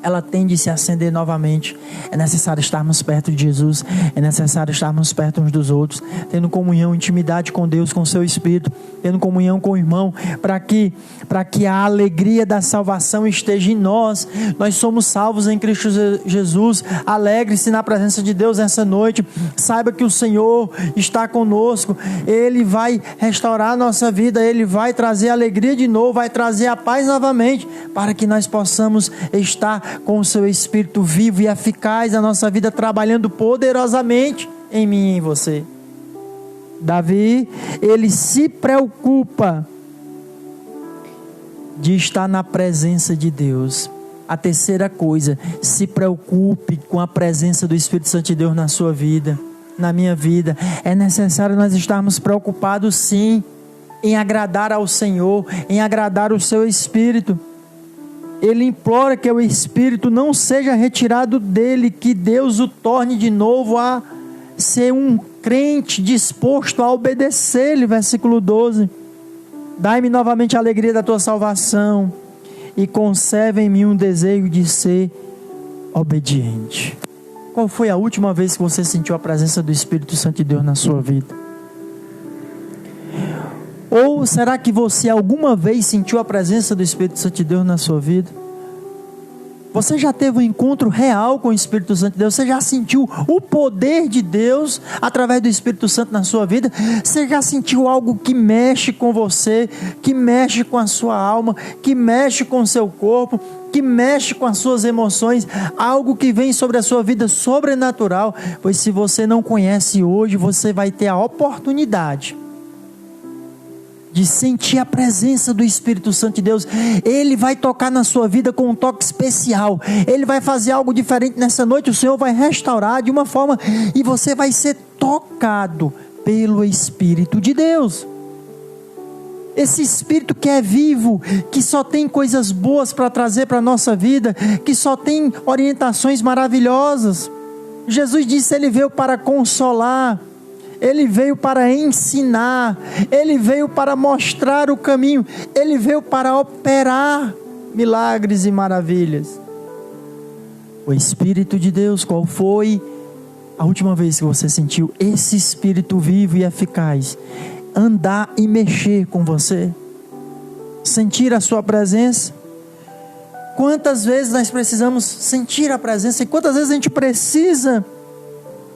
ela tende a se acender novamente. É necessário estarmos perto de Jesus, é necessário estarmos perto uns dos outros, tendo comunhão, intimidade com Deus, com o seu Espírito, tendo comunhão com o irmão, para que a alegria da salvação esteja em nós. Nós somos salvos em Cristo Jesus. Alegre-se na presença de Deus essa noite. Saiba que o Senhor está conosco. Ele vai restaurar a nossa vida, Ele vai trazer alegria de novo, vai trazer a paz novamente, para que nós possamos estar com o seu Espírito vivo e eficaz na nossa vida, trabalhando poderosamente em mim e em você. Davi, ele se preocupa de estar na presença de Deus. A terceira coisa, se preocupe com a presença do Espírito Santo de Deus na sua vida, na minha vida. É necessário nós estarmos preocupados, sim, em agradar ao Senhor, em agradar o seu Espírito. Ele implora que o Espírito não seja retirado dele, que Deus o torne de novo a ser um crente disposto a obedecer-lhe. Versículo 12: dai-me novamente a alegria da tua salvação e conserva em mim um desejo de ser obediente. Qual foi a última vez que você sentiu a presença do Espírito Santo de Deus na sua vida? Ou será que você alguma vez sentiu a presença do Espírito Santo de Deus na sua vida? Você já teve um encontro real com o Espírito Santo de Deus? Você já sentiu o poder de Deus através do Espírito Santo na sua vida? Você já sentiu algo que mexe com você, que mexe com a sua alma, que mexe com o seu corpo, que mexe com as suas emoções, algo que vem sobre a sua vida sobrenatural? Pois se você não conhece hoje, você vai ter a oportunidade de sentir a presença do Espírito Santo de Deus. Ele vai tocar na sua vida com um toque especial. Ele vai fazer algo diferente nessa noite. O Senhor vai restaurar de uma forma, e você vai ser tocado pelo Espírito de Deus. Esse Espírito que é vivo, que só tem coisas boas para trazer para a nossa vida, que só tem orientações maravilhosas. Jesus disse: Ele veio para consolar, Ele veio para ensinar, Ele veio para mostrar o caminho, Ele veio para operar milagres e maravilhas. O Espírito de Deus, qual foi a última vez que você sentiu esse Espírito vivo e eficaz andar e mexer com você? Sentir a sua presença? Quantas vezes nós precisamos sentir a presença e quantas vezes a gente precisa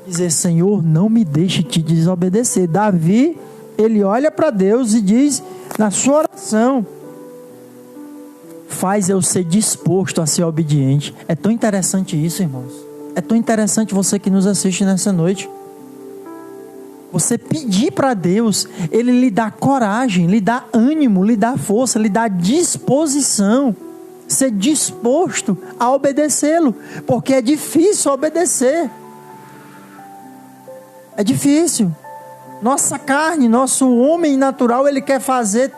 dizer: Senhor, não me deixe te desobedecer. Davi, ele olha para Deus e diz na sua oração: faz eu ser disposto a ser obediente. É tão interessante isso, irmãos. É tão interessante você que nos assiste nessa noite. Você pedir para Deus, Ele lhe dá coragem, lhe dá ânimo, lhe dá força, lhe dá disposição. Ser disposto a obedecê-lo, porque é difícil obedecer. É difícil. Nossa carne, nosso homem natural, ele quer fazer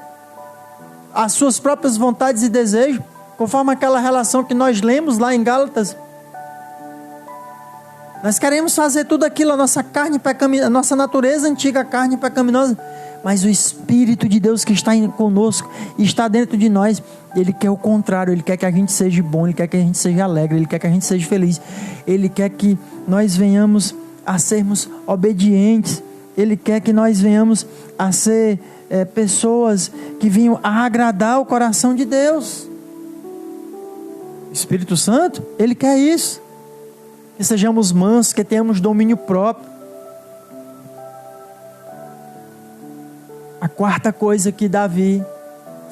as suas próprias vontades e desejos, conforme aquela relação que nós lemos lá em Gálatas. Nós queremos fazer tudo aquilo, a nossa carne pecaminosa, a nossa natureza antiga, a carne pecaminosa, mas o Espírito de Deus que está conosco, está dentro de nós, Ele quer o contrário. Ele quer que a gente seja bom, Ele quer que a gente seja alegre, Ele quer que a gente seja feliz, Ele quer que nós venhamos a sermos obedientes, Ele quer que nós venhamos a ser pessoas que venham a agradar o coração de Deus. O Espírito Santo, Ele quer isso, que sejamos mansos, que tenhamos domínio próprio. A quarta coisa que Davi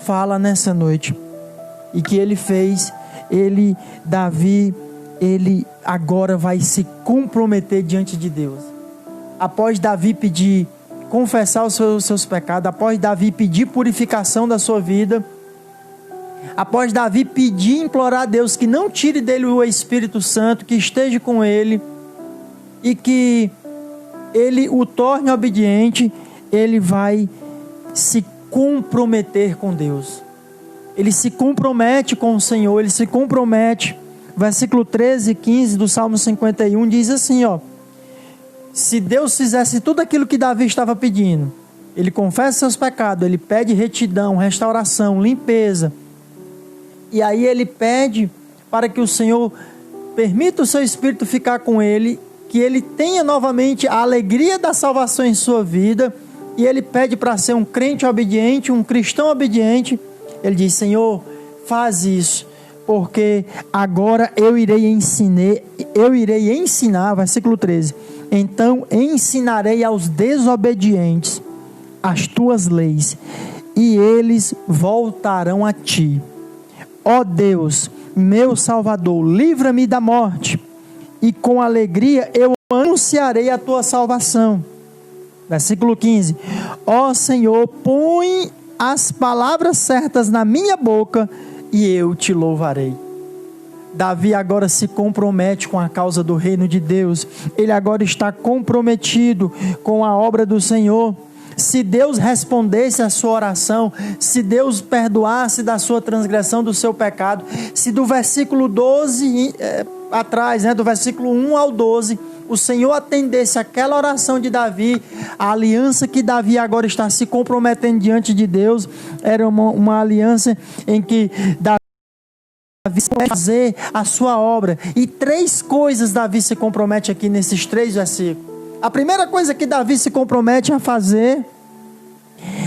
fala nessa noite, e que ele fez, Davi agora vai se comprometer diante de Deus. Após Davi pedir, confessar os seus pecados, após Davi pedir purificação da sua vida, após Davi pedir, implorar a Deus que não tire dele o Espírito Santo, que esteja com ele e que ele o torne obediente, ele vai se comprometer com Deus. Ele se compromete com o Senhor, ele se compromete. Versículo 13 e 15 do Salmo 51 diz assim, se Deus fizesse tudo aquilo que Davi estava pedindo, ele confessa seus pecados, ele pede retidão, restauração, limpeza, e aí ele pede para que o Senhor permita o seu Espírito ficar com ele, que ele tenha novamente a alegria da salvação em sua vida, e ele pede para ser um crente obediente, um cristão obediente. Ele diz: Senhor, faz isso, porque agora eu irei ensinar, versículo 13, então ensinarei aos desobedientes as tuas leis, e eles voltarão a ti. Ó Deus, meu Salvador, livra-me da morte, e com alegria eu anunciarei a tua salvação. Versículo 15, ó Senhor, põe as palavras certas na minha boca, e eu te louvarei. Davi agora se compromete com a causa do reino de Deus. Ele agora está comprometido com a obra do Senhor. Se Deus respondesse a sua oração, se Deus perdoasse da sua transgressão, do seu pecado, se do versículo 12 atrás, do versículo 1 ao 12, o Senhor atendesse aquela oração de Davi, a aliança que Davi agora está se comprometendo diante de Deus, era uma aliança em que Davi vai fazer a sua obra. E 3 coisas Davi se compromete aqui nesses 3 versículos. A primeira coisa que Davi se compromete a fazer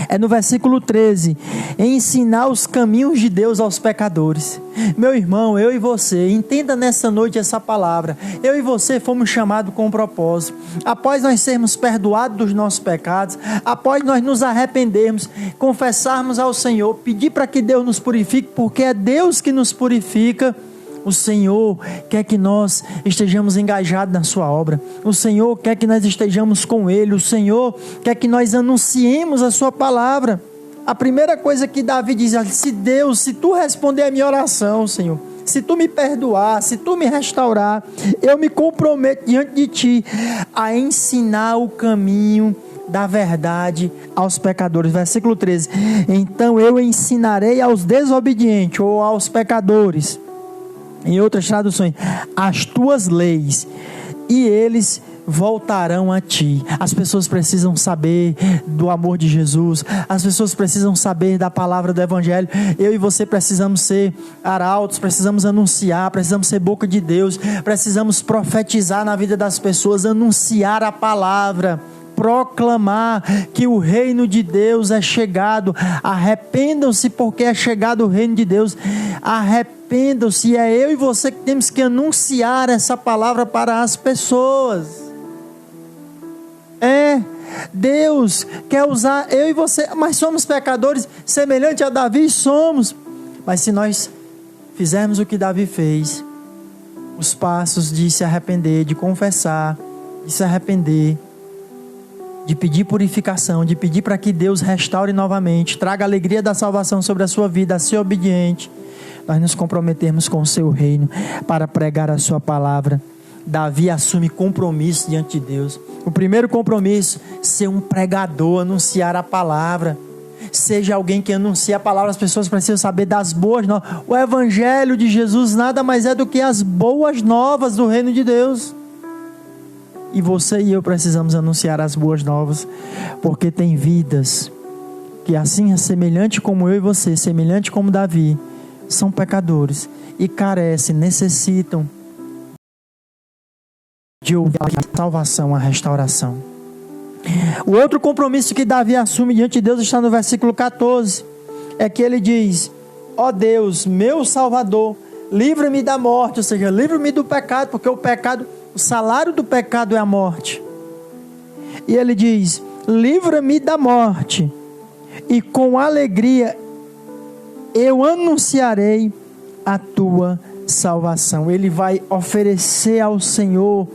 é no versículo 13, ensinar os caminhos de Deus aos pecadores. Meu irmão, eu e você, entenda nessa noite essa palavra. Eu e você fomos chamados com um propósito. Após nós sermos perdoados dos nossos pecados, após nós nos arrependermos, confessarmos ao Senhor, pedir para que Deus nos purifique, porque é Deus que nos purifica. O Senhor quer que nós estejamos engajados na sua obra. O Senhor quer que nós estejamos com Ele. O Senhor quer que nós anunciemos a sua palavra. A primeira coisa que Davi diz: se tu responder a minha oração, Senhor, se tu me perdoar, se tu me restaurar, eu me comprometo diante de ti a ensinar o caminho da verdade aos pecadores. Versículo 13, então eu ensinarei aos desobedientes ou aos pecadores, em outras traduções, as tuas leis, e eles voltarão a ti. As pessoas precisam saber do amor de Jesus, as pessoas precisam saber da palavra do Evangelho. Eu e você precisamos ser arautos, precisamos anunciar, precisamos ser boca de Deus, precisamos profetizar na vida das pessoas, anunciar a palavra, proclamar que o reino de Deus é chegado. Arrependam-se, porque é chegado o reino de Deus. Arrependam-se, é eu e você que temos que anunciar essa palavra para as pessoas. Deus quer usar eu e você, mas somos pecadores, semelhante a Davi somos. Mas se nós fizermos o que Davi fez, os passos de se arrepender, de confessar, de se arrepender, de pedir purificação, de pedir para que Deus restaure novamente, traga a alegria da salvação sobre a sua vida, a ser obediente, nós nos comprometermos com o seu reino, para pregar a sua palavra. Davi assume compromisso diante de Deus. O primeiro compromisso, ser um pregador, anunciar a palavra. Seja alguém que anuncia a palavra. As pessoas precisam saber das boas novas. O Evangelho de Jesus nada mais é do que as boas novas do reino de Deus. E você e eu precisamos anunciar as boas novas, porque tem vidas que assim, semelhante como eu e você, semelhante como Davi, são pecadores e carecem, necessitam de ouvir a salvação, a restauração. O outro compromisso que Davi assume diante de Deus está no versículo 14, é que ele diz: ó Deus, meu Salvador, livra-me da morte, ou seja, livra-me do pecado, porque o pecado, o salário do pecado é a morte. E ele diz: livra-me da morte, e com alegria eu anunciarei a tua salvação. Ele vai oferecer ao Senhor,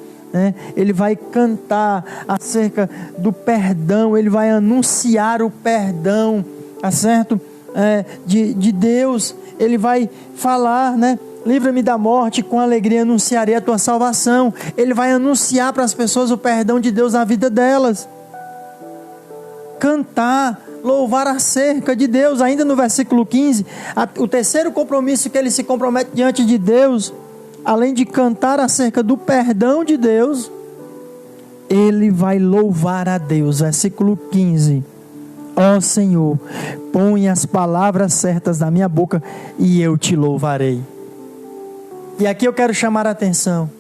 ele vai cantar acerca do perdão, ele vai anunciar o perdão, tá certo? De Deus. Ele vai falar, livra-me da morte, com alegria anunciarei a tua salvação. Ele vai anunciar para as pessoas o perdão de Deus na vida delas. Cantar, louvar acerca de Deus. Ainda no versículo 15, o terceiro compromisso que ele se compromete diante de Deus, além de cantar acerca do perdão de Deus, ele vai louvar a Deus. Versículo 15: ó Senhor, põe as palavras certas na minha boca e eu te louvarei. E aqui eu quero chamar a atenção.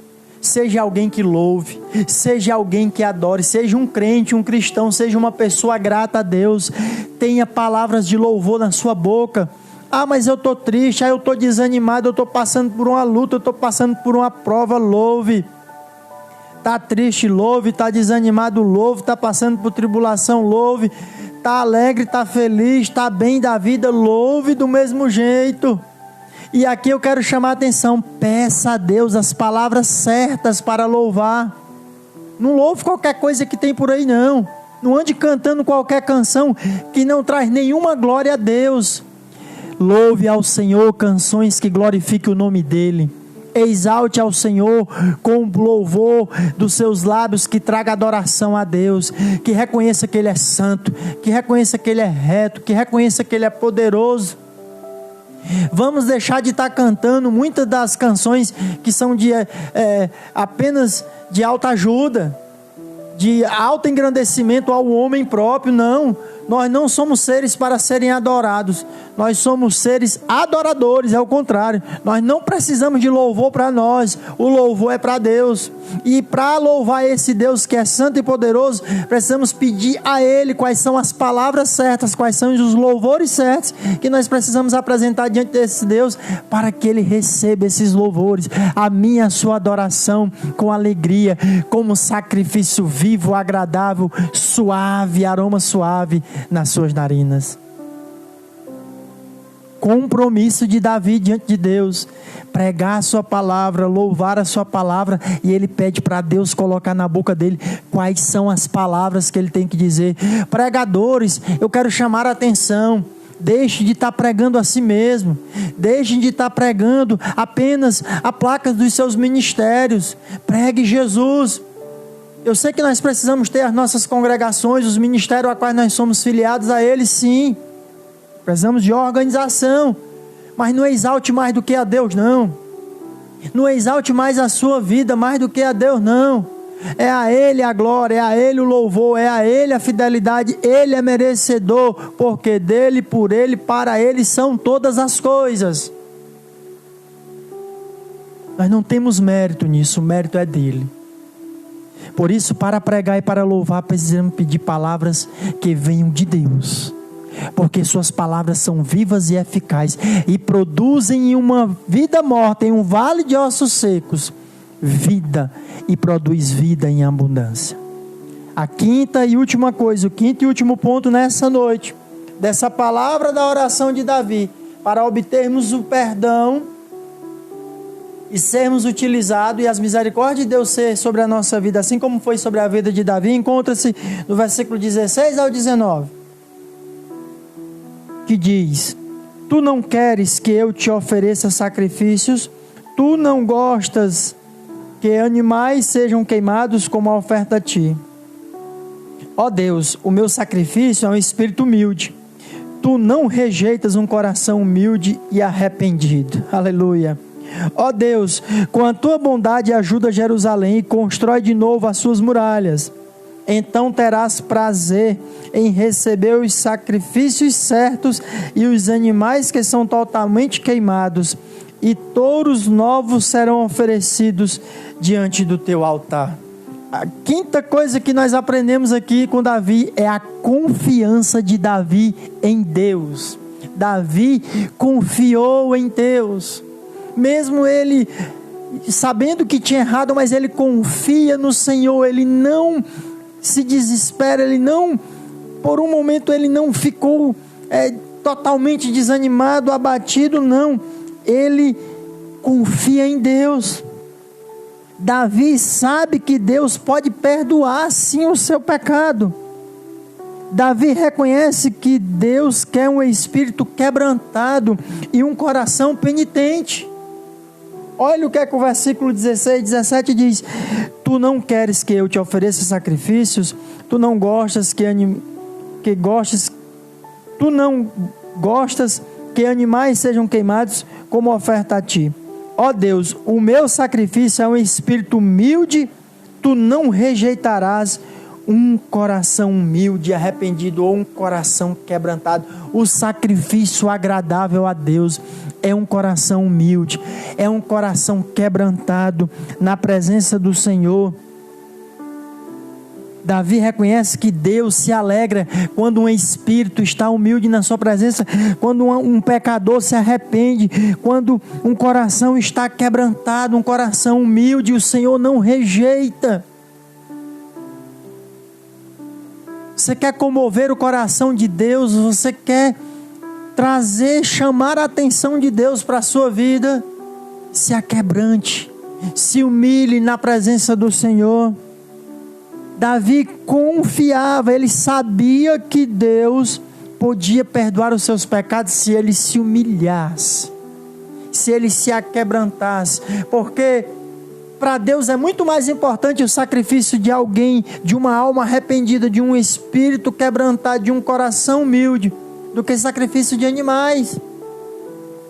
Seja alguém que louve, seja alguém que adore, seja um crente, um cristão, seja uma pessoa grata a Deus, tenha palavras de louvor na sua boca. Ah, mas eu estou triste, eu estou desanimado, eu estou passando por uma luta, eu estou passando por uma prova. Louve. Está triste, louve. Está desanimado, louve. Está passando por tribulação, louve. Está alegre, está feliz, está bem da vida, louve do mesmo jeito. E aqui eu quero chamar a atenção: peça a Deus as palavras certas para louvar. Não louve qualquer coisa que tem por aí, não. Não ande cantando qualquer canção que não traz nenhuma glória a Deus. Louve ao Senhor canções que glorifiquem o nome dEle. Exalte ao Senhor com o louvor dos seus lábios, que traga adoração a Deus, que reconheça que Ele é santo, que reconheça que Ele é reto, que reconheça que Ele é poderoso. Vamos deixar de estar cantando muitas das canções que são apenas de alta ajuda, de alto engrandecimento ao homem próprio. Não, nós não somos seres para serem adorados, nós somos seres adoradores. É o contrário, nós não precisamos de louvor para nós, o louvor é para Deus. E para louvar esse Deus que é santo e poderoso, precisamos pedir a Ele quais são as palavras certas, quais são os louvores certos que nós precisamos apresentar diante desse Deus, para que Ele receba esses louvores, a minha, a sua adoração com alegria, como sacrifício vivo, agradável, suave, aroma suave nas suas narinas. Compromisso de Davi diante de Deus: pregar a sua palavra, louvar a sua palavra. E ele pede para Deus colocar na boca dele quais são as palavras que ele tem que dizer. Pregadores, eu quero chamar a atenção: deixe de estar pregando a si mesmo, deixe de estar pregando apenas a placa dos seus ministérios. Pregue Jesus. Eu sei que nós precisamos ter as nossas congregações, os ministérios a quais nós somos filiados a eles, sim. Precisamos de organização, mas não exalte mais do que a Deus, não. Não exalte mais a sua vida mais do que a Deus, não. É a Ele a glória, é a Ele o louvor, é a Ele a fidelidade. Ele é merecedor, porque dele, por Ele, para Ele são todas as coisas. Nós não temos mérito nisso, o mérito é dele. Por isso, para pregar e para louvar, precisamos pedir palavras que venham de Deus, porque suas palavras são vivas e eficazes e produzem em uma vida morta, em um vale de ossos secos, vida, e produz vida em abundância. A quinta e última coisa, o quinto e último ponto nessa noite, dessa palavra da oração de Davi, para obtermos o perdão e sermos utilizados, e as misericórdias de Deus ser sobre a nossa vida, assim como foi sobre a vida de Davi, encontra-se no versículo 16 ao 19, que diz: tu não queres que eu te ofereça sacrifícios, tu não gostas que animais sejam queimados como a oferta a ti. Ó Deus, o meu sacrifício é um espírito humilde, tu não rejeitas um coração humilde e arrependido. Aleluia. Ó Deus, com a tua bondade ajuda Jerusalém e constrói de novo as suas muralhas. Então terás prazer em receber os sacrifícios certos e os animais que são totalmente queimados, e touros novos serão oferecidos diante do teu altar. A quinta coisa que nós aprendemos aqui com Davi é a confiança de Davi em Deus. Davi confiou em Deus. Mesmo ele sabendo que tinha errado, mas ele confia no Senhor, ele não se desespera, ele não, por um momento ele não ficou totalmente desanimado, abatido, não, ele confia em Deus. Davi sabe que Deus pode perdoar sim o seu pecado. Davi reconhece que Deus quer um espírito quebrantado e um coração penitente. Olha o que é que o versículo 16 e 17 diz: tu não queres que eu te ofereça sacrifícios, tu não gostas que animais sejam queimados como oferta a ti. Ó Deus, o meu sacrifício é um espírito humilde, tu não rejeitarás um coração humilde, arrependido, ou um coração quebrantado. O sacrifício agradável a Deus é um coração humilde, é um coração quebrantado na presença do Senhor. Davi reconhece que Deus se alegra quando um espírito está humilde na sua presença, quando um pecador se arrepende, quando um coração está quebrantado, um coração humilde, o Senhor não rejeita. Você quer comover o coração de Deus, você quer chamar a atenção de Deus para a sua vida, se aquebrante, se humilhe na presença do Senhor. Davi confiava, ele sabia que Deus podia perdoar os seus pecados se ele se humilhasse, se ele se aquebrantasse, porque para Deus é muito mais importante o sacrifício de alguém, de uma alma arrependida, de um espírito quebrantado, de um coração humilde, do que sacrifício de animais.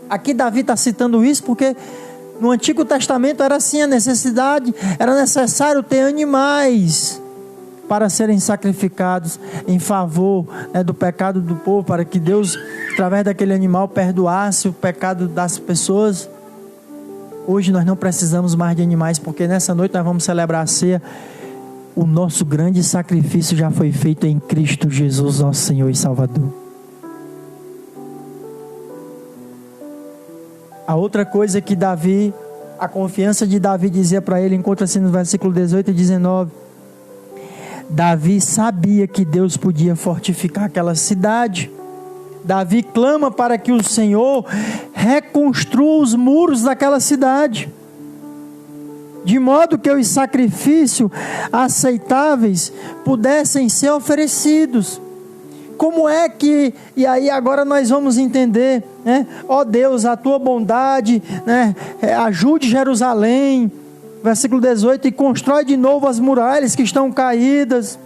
Aqui Davi está citando isso porque no Antigo Testamento era assim a necessidade, era necessário ter animais para serem sacrificados em favor do pecado do povo, para que Deus, através daquele animal, perdoasse o pecado das pessoas. Hoje nós não precisamos mais de animais, porque nessa noite nós vamos celebrar a ceia. O nosso grande sacrifício já foi feito em Cristo Jesus, nosso Senhor e Salvador. A outra coisa que Davi, a confiança de Davi dizia para ele, encontra-se no versículo 18 e 19. Davi sabia que Deus podia fortificar aquela cidade. Davi clama para que o Senhor reconstrua os muros daquela cidade, de modo que os sacrifícios aceitáveis pudessem ser oferecidos. Como é que, e aí agora nós vamos entender, né? Ó Deus, a tua bondade, né? Ajude Jerusalém, versículo 18, e constrói de novo as muralhas que estão caídas,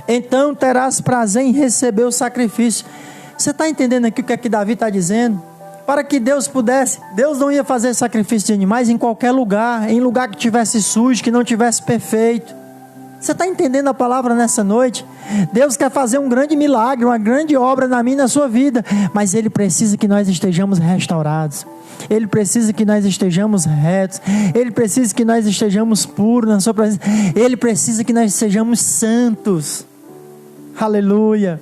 então terás prazer em receber o sacrifício. Você está entendendo aqui o que é que Davi está dizendo? Para que Deus pudesse, Deus não ia fazer sacrifício de animais em qualquer lugar, em lugar que tivesse sujo, que não tivesse perfeito. Você está entendendo a palavra nessa noite? Deus quer fazer um grande milagre, uma grande obra na minha e na sua vida, mas Ele precisa que nós estejamos restaurados. Ele precisa que nós estejamos retos. Ele precisa que nós estejamos puros na sua presença. Ele precisa que nós sejamos santos. Aleluia.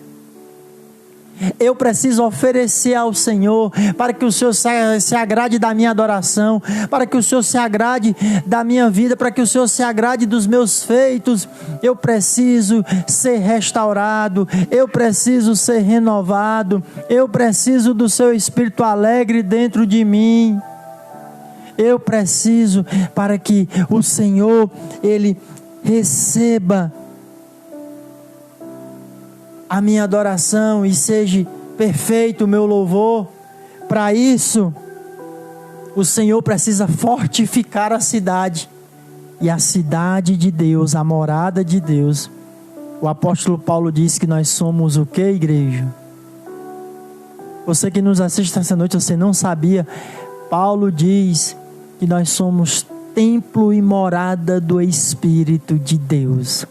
Eu preciso oferecer ao Senhor, para que o Senhor se agrade da minha adoração, para que o Senhor se agrade da minha vida, para que o Senhor se agrade dos meus feitos. Eu preciso ser restaurado, eu preciso ser renovado, eu preciso do seu Espírito alegre dentro de mim. Eu preciso para que o Senhor, Ele receba a minha adoração e seja perfeito o meu louvor. Para isso, o Senhor precisa fortificar a cidade. E a cidade de Deus, a morada de Deus. O apóstolo Paulo diz que nós somos o que, igreja? Você que nos assiste essa noite, você não sabia? Paulo diz que nós somos templo e morada do Espírito de Deus.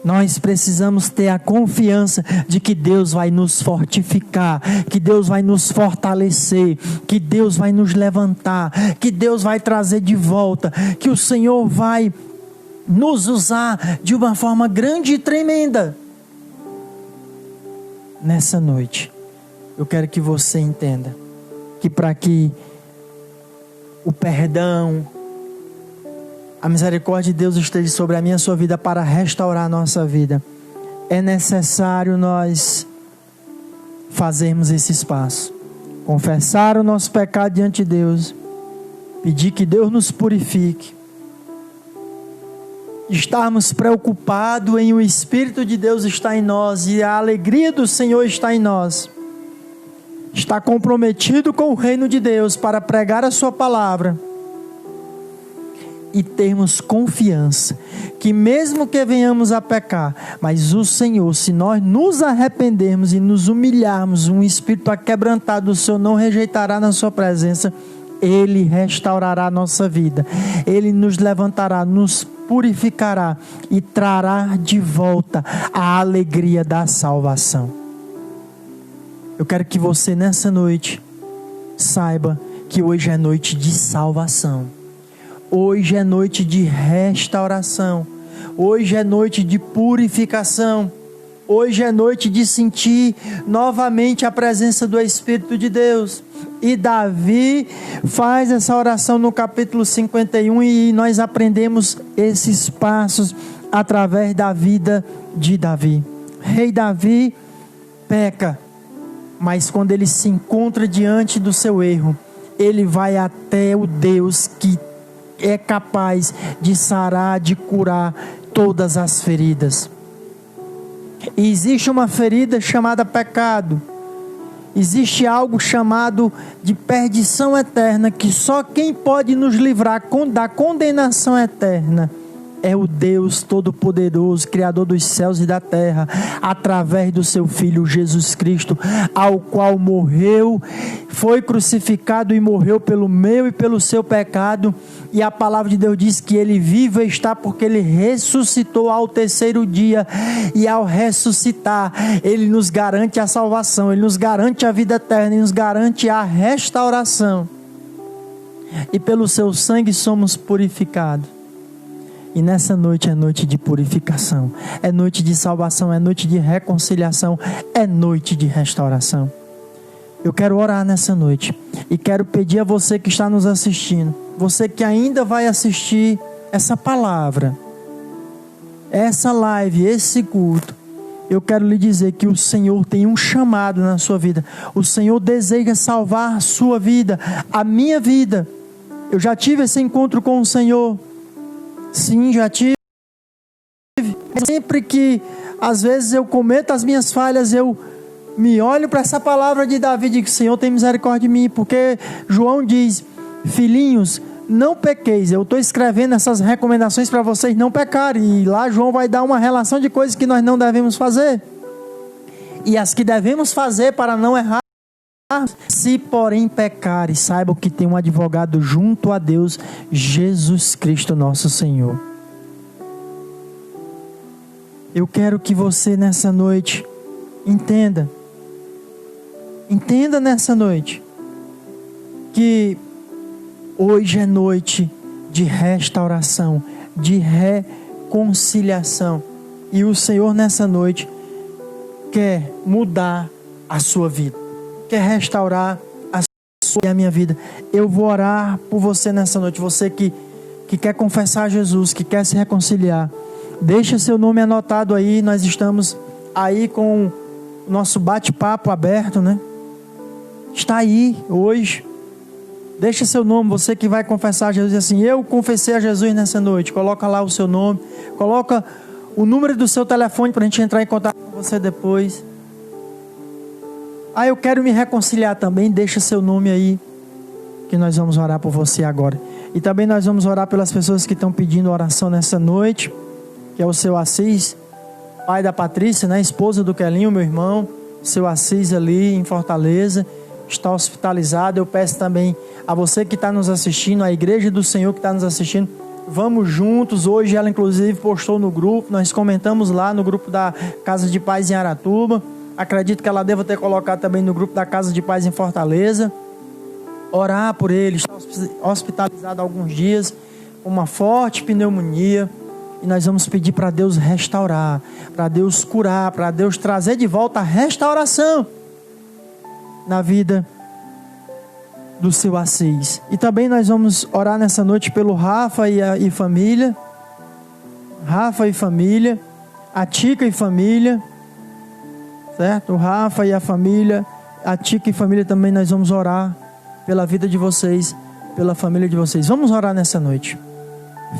Nós precisamos ter a confiança de que Deus vai nos fortificar, que Deus vai nos fortalecer, que Deus vai nos levantar, que Deus vai trazer de volta, que o Senhor vai nos usar de uma forma grande e tremenda. Nessa noite, eu quero que você entenda que para que o perdão, a misericórdia de Deus esteja sobre a minha e a sua vida para restaurar a nossa vida, é necessário nós fazermos esse espaço, confessar o nosso pecado diante de Deus, pedir que Deus nos purifique, estarmos preocupados em o Espírito de Deus estar em nós e a alegria do Senhor está em nós, estar comprometido com o reino de Deus para pregar a sua palavra, e termos confiança que mesmo que venhamos a pecar, mas o Senhor, se nós nos arrependermos e nos humilharmos, um espírito aquebrantado, o Senhor não rejeitará na sua presença. Ele restaurará a nossa vida, Ele nos levantará, nos purificará e trará de volta a alegria da salvação. Eu quero que você nessa noite saiba que hoje é noite de salvação. Hoje é noite de restauração. Hoje é noite de purificação. Hoje é noite de sentir novamente a presença do Espírito de Deus. E Davi faz essa oração no capítulo 51 e nós aprendemos esses passos através da vida de Davi. Rei Davi peca, mas quando ele se encontra diante do seu erro, ele vai até o Deus que é capaz de sarar, de curar todas as feridas. E existe uma ferida chamada pecado. Existe algo chamado de perdição eterna, que só quem pode nos livrar da condenação eterna é o Deus Todo-Poderoso, Criador dos céus e da terra, através do seu Filho Jesus Cristo, ao qual morreu, foi crucificado e morreu pelo meu e pelo seu pecado. E a palavra de Deus diz que Ele vive está porque Ele ressuscitou ao terceiro dia. E ao ressuscitar, Ele nos garante a salvação, Ele nos garante a vida eterna, Ele nos garante a restauração. E pelo seu sangue somos purificados. E nessa noite é noite de purificação, é noite de salvação, é noite de reconciliação, é noite de restauração. Eu quero orar nessa noite e quero pedir a você que está nos assistindo, você que ainda vai assistir essa palavra, essa live, esse culto, eu quero lhe dizer que o Senhor tem um chamado na sua vida. O Senhor deseja salvar a sua vida, a minha vida. Eu já tive esse encontro com o Senhor. Sim, já tive. Sempre que às vezes eu cometo as minhas falhas, eu me olho para essa palavra de Davi e digo: Senhor, tem misericórdia de mim, porque João diz: filhinhos, não pequeis. Eu estou escrevendo essas recomendações para vocês não pecarem, e lá João vai dar uma relação de coisas que nós não devemos fazer, e as que devemos fazer para não errar Se porém pecares, saibam que tem um advogado junto a Deus, Jesus Cristo nosso Senhor. Eu quero que você nessa noite entenda nessa noite, que hoje é noite de restauração, de reconciliação. E o Senhor nessa noite quer mudar a sua vida, quer restaurar a sua e a minha vida. Eu vou orar por você nessa noite, você que quer confessar Jesus, que quer se reconciliar. Deixa seu nome anotado aí, nós estamos aí com o nosso bate-papo aberto, né? Está aí hoje. Deixa seu nome, você que vai confessar Jesus, assim, eu confessei a Jesus nessa noite. Coloca lá o seu nome, coloca o número do seu telefone para a gente entrar em contato com você depois. Eu quero me reconciliar também. Deixa seu nome aí, que nós vamos orar por você agora. E também nós vamos orar pelas pessoas que estão pedindo oração nessa noite, que é o seu Assis, pai da Patrícia, né, esposa do Kelinho, meu irmão. Seu Assis ali em Fortaleza está hospitalizado. Eu peço também a você que está nos assistindo, a igreja do Senhor que está nos assistindo, vamos juntos. Hoje ela inclusive postou no grupo, nós comentamos lá no grupo da Casa de Paz em Aratuba. Acredito que ela deva ter colocado também no grupo da Casa de Paz em Fortaleza. Orar por ele, está hospitalizado há alguns dias com uma forte pneumonia. E nós vamos pedir para Deus restaurar, para Deus curar, para Deus trazer de volta a restauração na vida do seu Assis. E também nós vamos orar nessa noite pelo Rafa e família. Rafa e família. A Tica e família. Certo? O Rafa e a família. A Tica e família também nós vamos orar pela vida de vocês, pela família de vocês. Vamos orar nessa noite.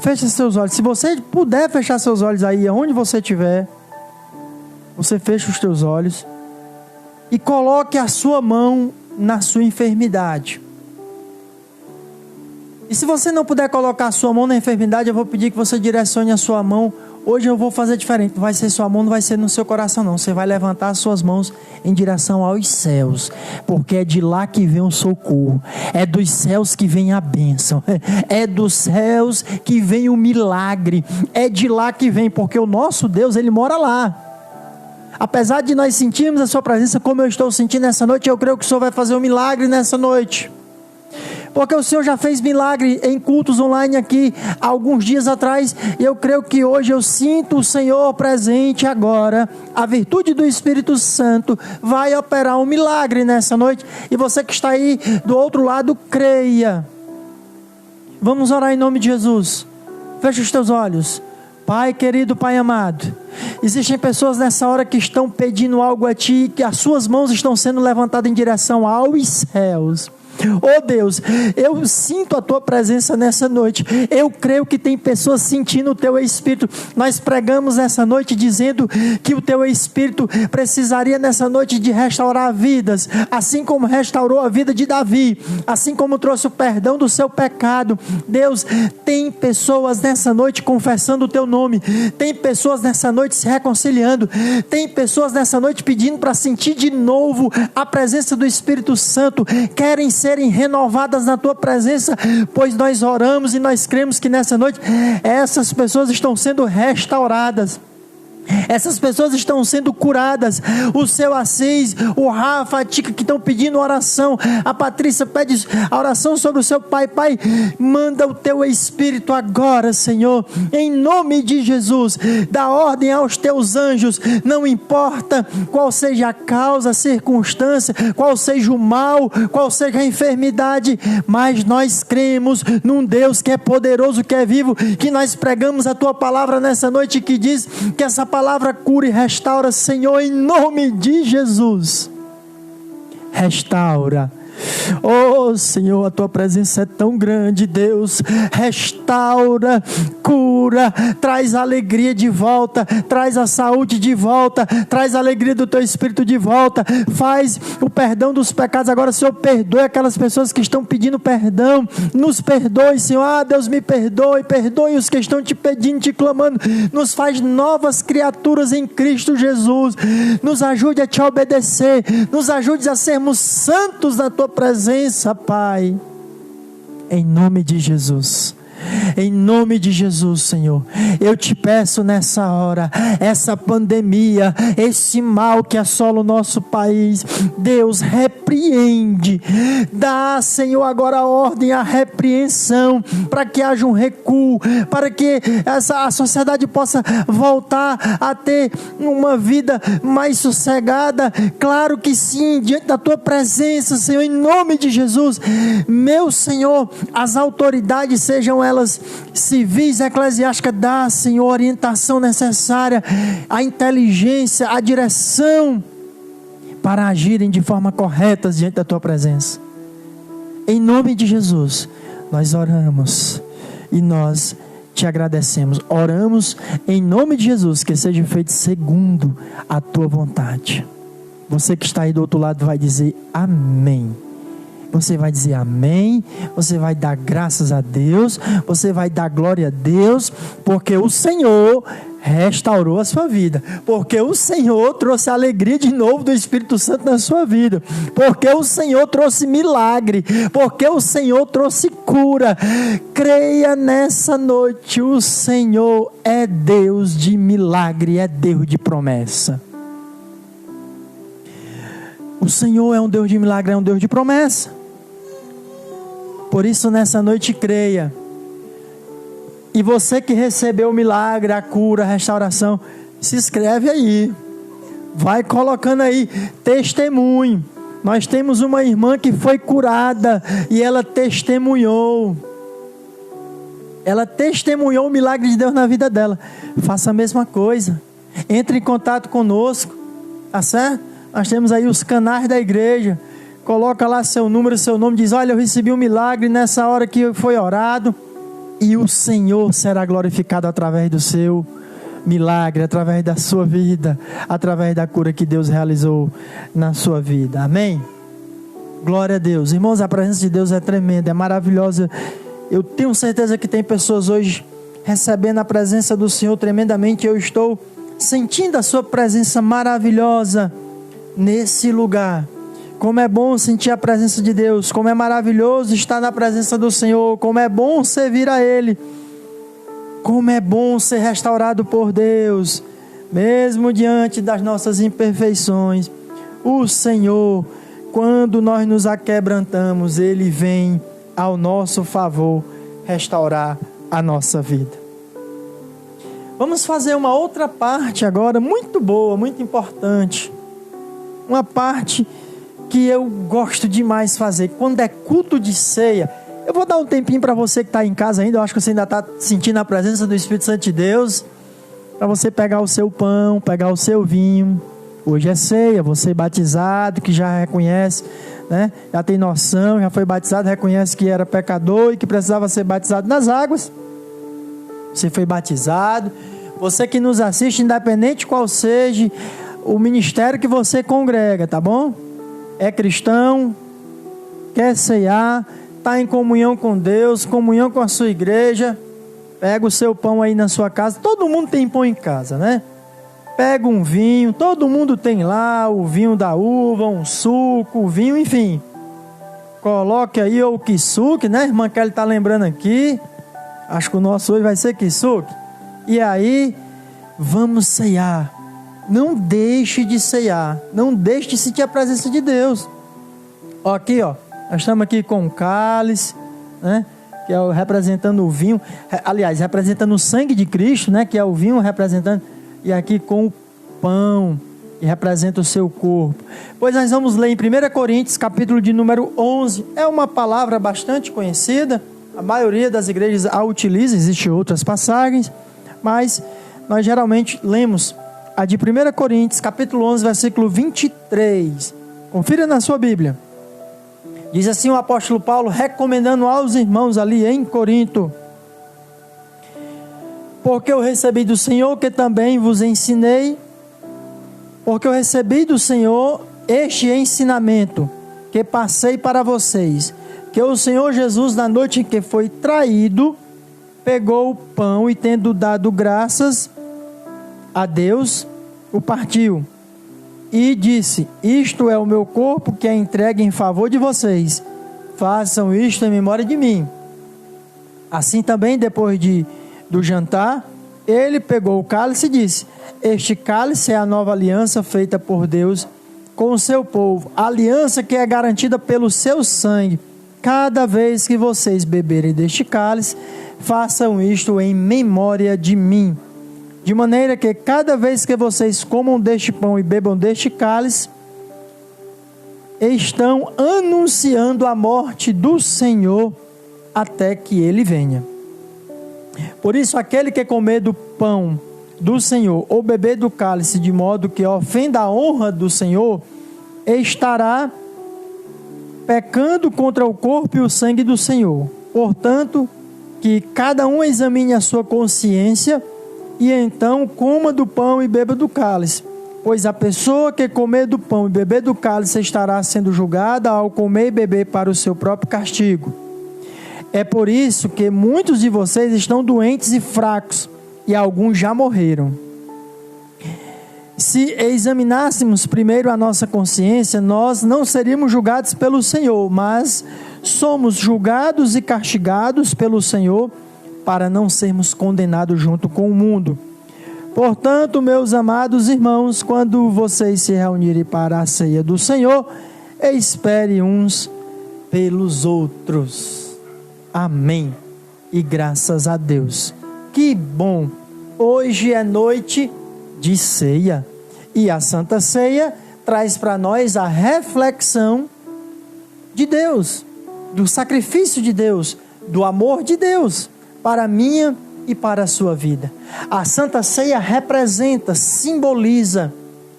Feche seus olhos. Se você puder fechar seus olhos aí, aonde você estiver, você fecha os teus olhos e coloque a sua mão na sua enfermidade. E se você não puder colocar a sua mão na enfermidade, eu vou pedir que você direcione a sua mão. Hoje eu vou fazer diferente. Não vai ser sua mão, não vai ser no seu coração não. Você vai levantar as suas mãos em direção aos céus, porque é de lá que vem o socorro. É dos céus que vem a bênção. É dos céus que vem o milagre. É de lá que vem, porque o nosso Deus, Ele mora lá. Apesar de nós sentirmos a sua presença, como eu estou sentindo nessa noite, eu creio que o Senhor vai fazer um milagre nessa noite. Porque o Senhor já fez milagre em cultos online aqui há alguns dias atrás. E eu creio que hoje eu sinto o Senhor presente agora. A virtude do Espírito Santo vai operar um milagre nessa noite. E você que está aí do outro lado, creia. Vamos orar em nome de Jesus. Feche os teus olhos. Pai querido, Pai amado, existem pessoas nessa hora que estão pedindo algo a Ti, que as suas mãos estão sendo levantadas em direção aos céus. Oh Deus, eu sinto a Tua presença nessa noite. Eu creio que tem pessoas sentindo o Teu Espírito. Nós pregamos nessa noite dizendo que o Teu Espírito precisaria nessa noite de restaurar vidas, assim como restaurou a vida de Davi, assim como trouxe o perdão do seu pecado. Deus, tem pessoas nessa noite confessando o Teu nome, tem pessoas nessa noite se reconciliando, tem pessoas nessa noite pedindo para sentir de novo a presença do Espírito Santo, querem serem renovadas na Tua presença, pois nós oramos e nós cremos que nessa noite essas pessoas estão sendo restauradas. Essas pessoas estão sendo curadas. O seu Assis, o Rafa, a Tica que estão pedindo oração. A Patrícia pede a oração sobre o seu pai. Pai, manda o Teu Espírito agora, Senhor, em nome de Jesus. Dá ordem aos Teus anjos. Não importa qual seja a causa, a circunstância, qual seja o mal, qual seja a enfermidade, mas nós cremos num Deus que é poderoso, que é vivo, que nós pregamos a Tua palavra nessa noite, que diz que essa palavra cura e restaura, Senhor, em nome de Jesus. Restaura, Oh Senhor, a tua presença é tão grande, Deus. Restaura, cura, traz a alegria de volta, traz a saúde de volta, traz a alegria do teu Espírito de volta, faz o perdão dos pecados. Agora, Senhor, perdoe aquelas pessoas que estão pedindo perdão, nos perdoe, Senhor. Deus, me perdoe, perdoe os que estão te pedindo, te clamando. Nos faz novas criaturas em Cristo Jesus, nos ajude a te obedecer, nos ajude a sermos santos na tua presença, Pai, em nome de Jesus. Em nome de Jesus, Senhor, eu te peço nessa hora, essa pandemia, esse mal que assola o nosso país, Deus, repreende, dá, Senhor, agora ordem à repreensão, para que haja um recuo, para que a sociedade possa voltar a ter uma vida mais sossegada. Claro que sim, diante da tua presença, Senhor, em nome de Jesus, meu Senhor, as autoridades, sejam elas civis, eclesiásticas, dá, Senhor, orientação necessária, a inteligência, a direção para agirem de forma correta diante da tua presença. Em nome de Jesus, nós oramos e nós te agradecemos. Oramos em nome de Jesus, que seja feito segundo a tua vontade. Você que está aí do outro lado vai dizer amém. Você vai dizer amém, você vai dar graças a Deus, você vai dar glória a Deus, porque o Senhor restaurou a sua vida, porque o Senhor trouxe a alegria de novo do Espírito Santo na sua vida, porque o Senhor trouxe milagre, porque o Senhor trouxe cura. Creia nessa noite, o Senhor é Deus de milagre, é Deus de promessa. O Senhor é um Deus de milagre, é um Deus de promessa. Por isso, nessa noite, creia. E você que recebeu o milagre, a cura, a restauração, se inscreve aí. Vai colocando aí testemunho. Nós temos uma irmã que foi curada e ela testemunhou. Ela testemunhou o milagre de Deus na vida dela. Faça a mesma coisa. Entre em contato conosco. Tá certo? Nós temos aí os canais da igreja. Coloca lá seu número, seu nome, diz: olha, eu recebi um milagre nessa hora que foi orado, e o Senhor será glorificado através do seu milagre, através da sua vida, através da cura que Deus realizou na sua vida. Amém? Glória a Deus. Irmãos, a presença de Deus é tremenda, é maravilhosa. Eu tenho certeza que tem pessoas hoje recebendo a presença do Senhor tremendamente. Eu estou sentindo a sua presença maravilhosa nesse lugar. Como é bom sentir a presença de Deus, como é maravilhoso estar na presença do Senhor, como é bom servir a Ele, como é bom ser restaurado por Deus, mesmo diante das nossas imperfeições. O Senhor, quando nós nos aquebrantamos, Ele vem ao nosso favor restaurar a nossa vida. Vamos fazer uma outra parte agora, muito boa, muito importante, uma parte que eu gosto demais fazer, quando é culto de ceia. Eu vou dar um tempinho para você que está em casa ainda, eu acho que você ainda está sentindo a presença do Espírito Santo de Deus, para você pegar o seu pão, pegar o seu vinho. Hoje é ceia, você batizado, que já reconhece, né? Já tem noção, já foi batizado, reconhece que era pecador e que precisava ser batizado nas águas. Você foi batizado. Você que nos assiste, independente qual seja o ministério que você congrega, tá bom? É cristão, quer ceiar, está em comunhão com Deus, comunhão com a sua igreja, pega o seu pão aí na sua casa. Todo mundo tem pão em casa, né? Pega um vinho, todo mundo tem lá o vinho da uva, um suco, o vinho, enfim. Coloque aí o kisuke, né? Irmã Kelly está lembrando aqui. Acho que o nosso hoje vai ser kisuke. E aí, vamos ceiar. Não deixe de ceiar, não deixe de sentir a presença de Deus. Ó, aqui, ó, nós estamos aqui com o cálice, né? Que é representando o vinho, aliás, representando o sangue de Cristo, né? Que é o vinho representando, e aqui com o pão, que representa o seu corpo. Pois nós vamos ler em 1 Coríntios, capítulo de número 11. É uma palavra bastante conhecida, a maioria das igrejas a utiliza, existem outras passagens, mas nós geralmente lemos a de 1 Coríntios, capítulo 11, versículo 23. Confira na sua Bíblia. Diz assim o apóstolo Paulo, recomendando aos irmãos ali em Corinto: porque eu recebi do Senhor que também vos ensinei, porque eu recebi do Senhor este ensinamento que passei para vocês, que o Senhor Jesus, na noite em que foi traído, pegou o pão e, tendo dado graças a Deus, o partiu e disse: isto é o meu corpo que é entregue em favor de vocês, façam isto em memória de mim. Assim também, depois do jantar, ele pegou o cálice e disse: este cálice é a nova aliança feita por Deus com o seu povo, aliança que é garantida pelo seu sangue. Cada vez que vocês beberem deste cálice, façam isto em memória de mim. De maneira que cada vez que vocês comam deste pão e bebam deste cálice, estão anunciando a morte do Senhor até que ele venha. Por isso, aquele que comer do pão do Senhor ou beber do cálice de modo que ofenda a honra do Senhor, estará pecando contra o corpo e o sangue do Senhor. Portanto, que cada um examine a sua consciência e então coma do pão e beba do cálice. Pois a pessoa que comer do pão e beber do cálice estará sendo julgada ao comer e beber para o seu próprio castigo. É por isso que muitos de vocês estão doentes e fracos, e alguns já morreram. Se examinássemos primeiro a nossa consciência, nós não seríamos julgados pelo Senhor, mas somos julgados e castigados pelo Senhor para não sermos condenados junto com o mundo. Portanto, meus amados irmãos, quando vocês se reunirem para a ceia do Senhor, espere uns pelos outros. Amém. E graças a Deus. Que bom! Hoje é noite de ceia. E a Santa Ceia traz para nós a reflexão de Deus, do sacrifício de Deus, do amor de Deus para a minha e para a sua vida. A Santa Ceia representa, simboliza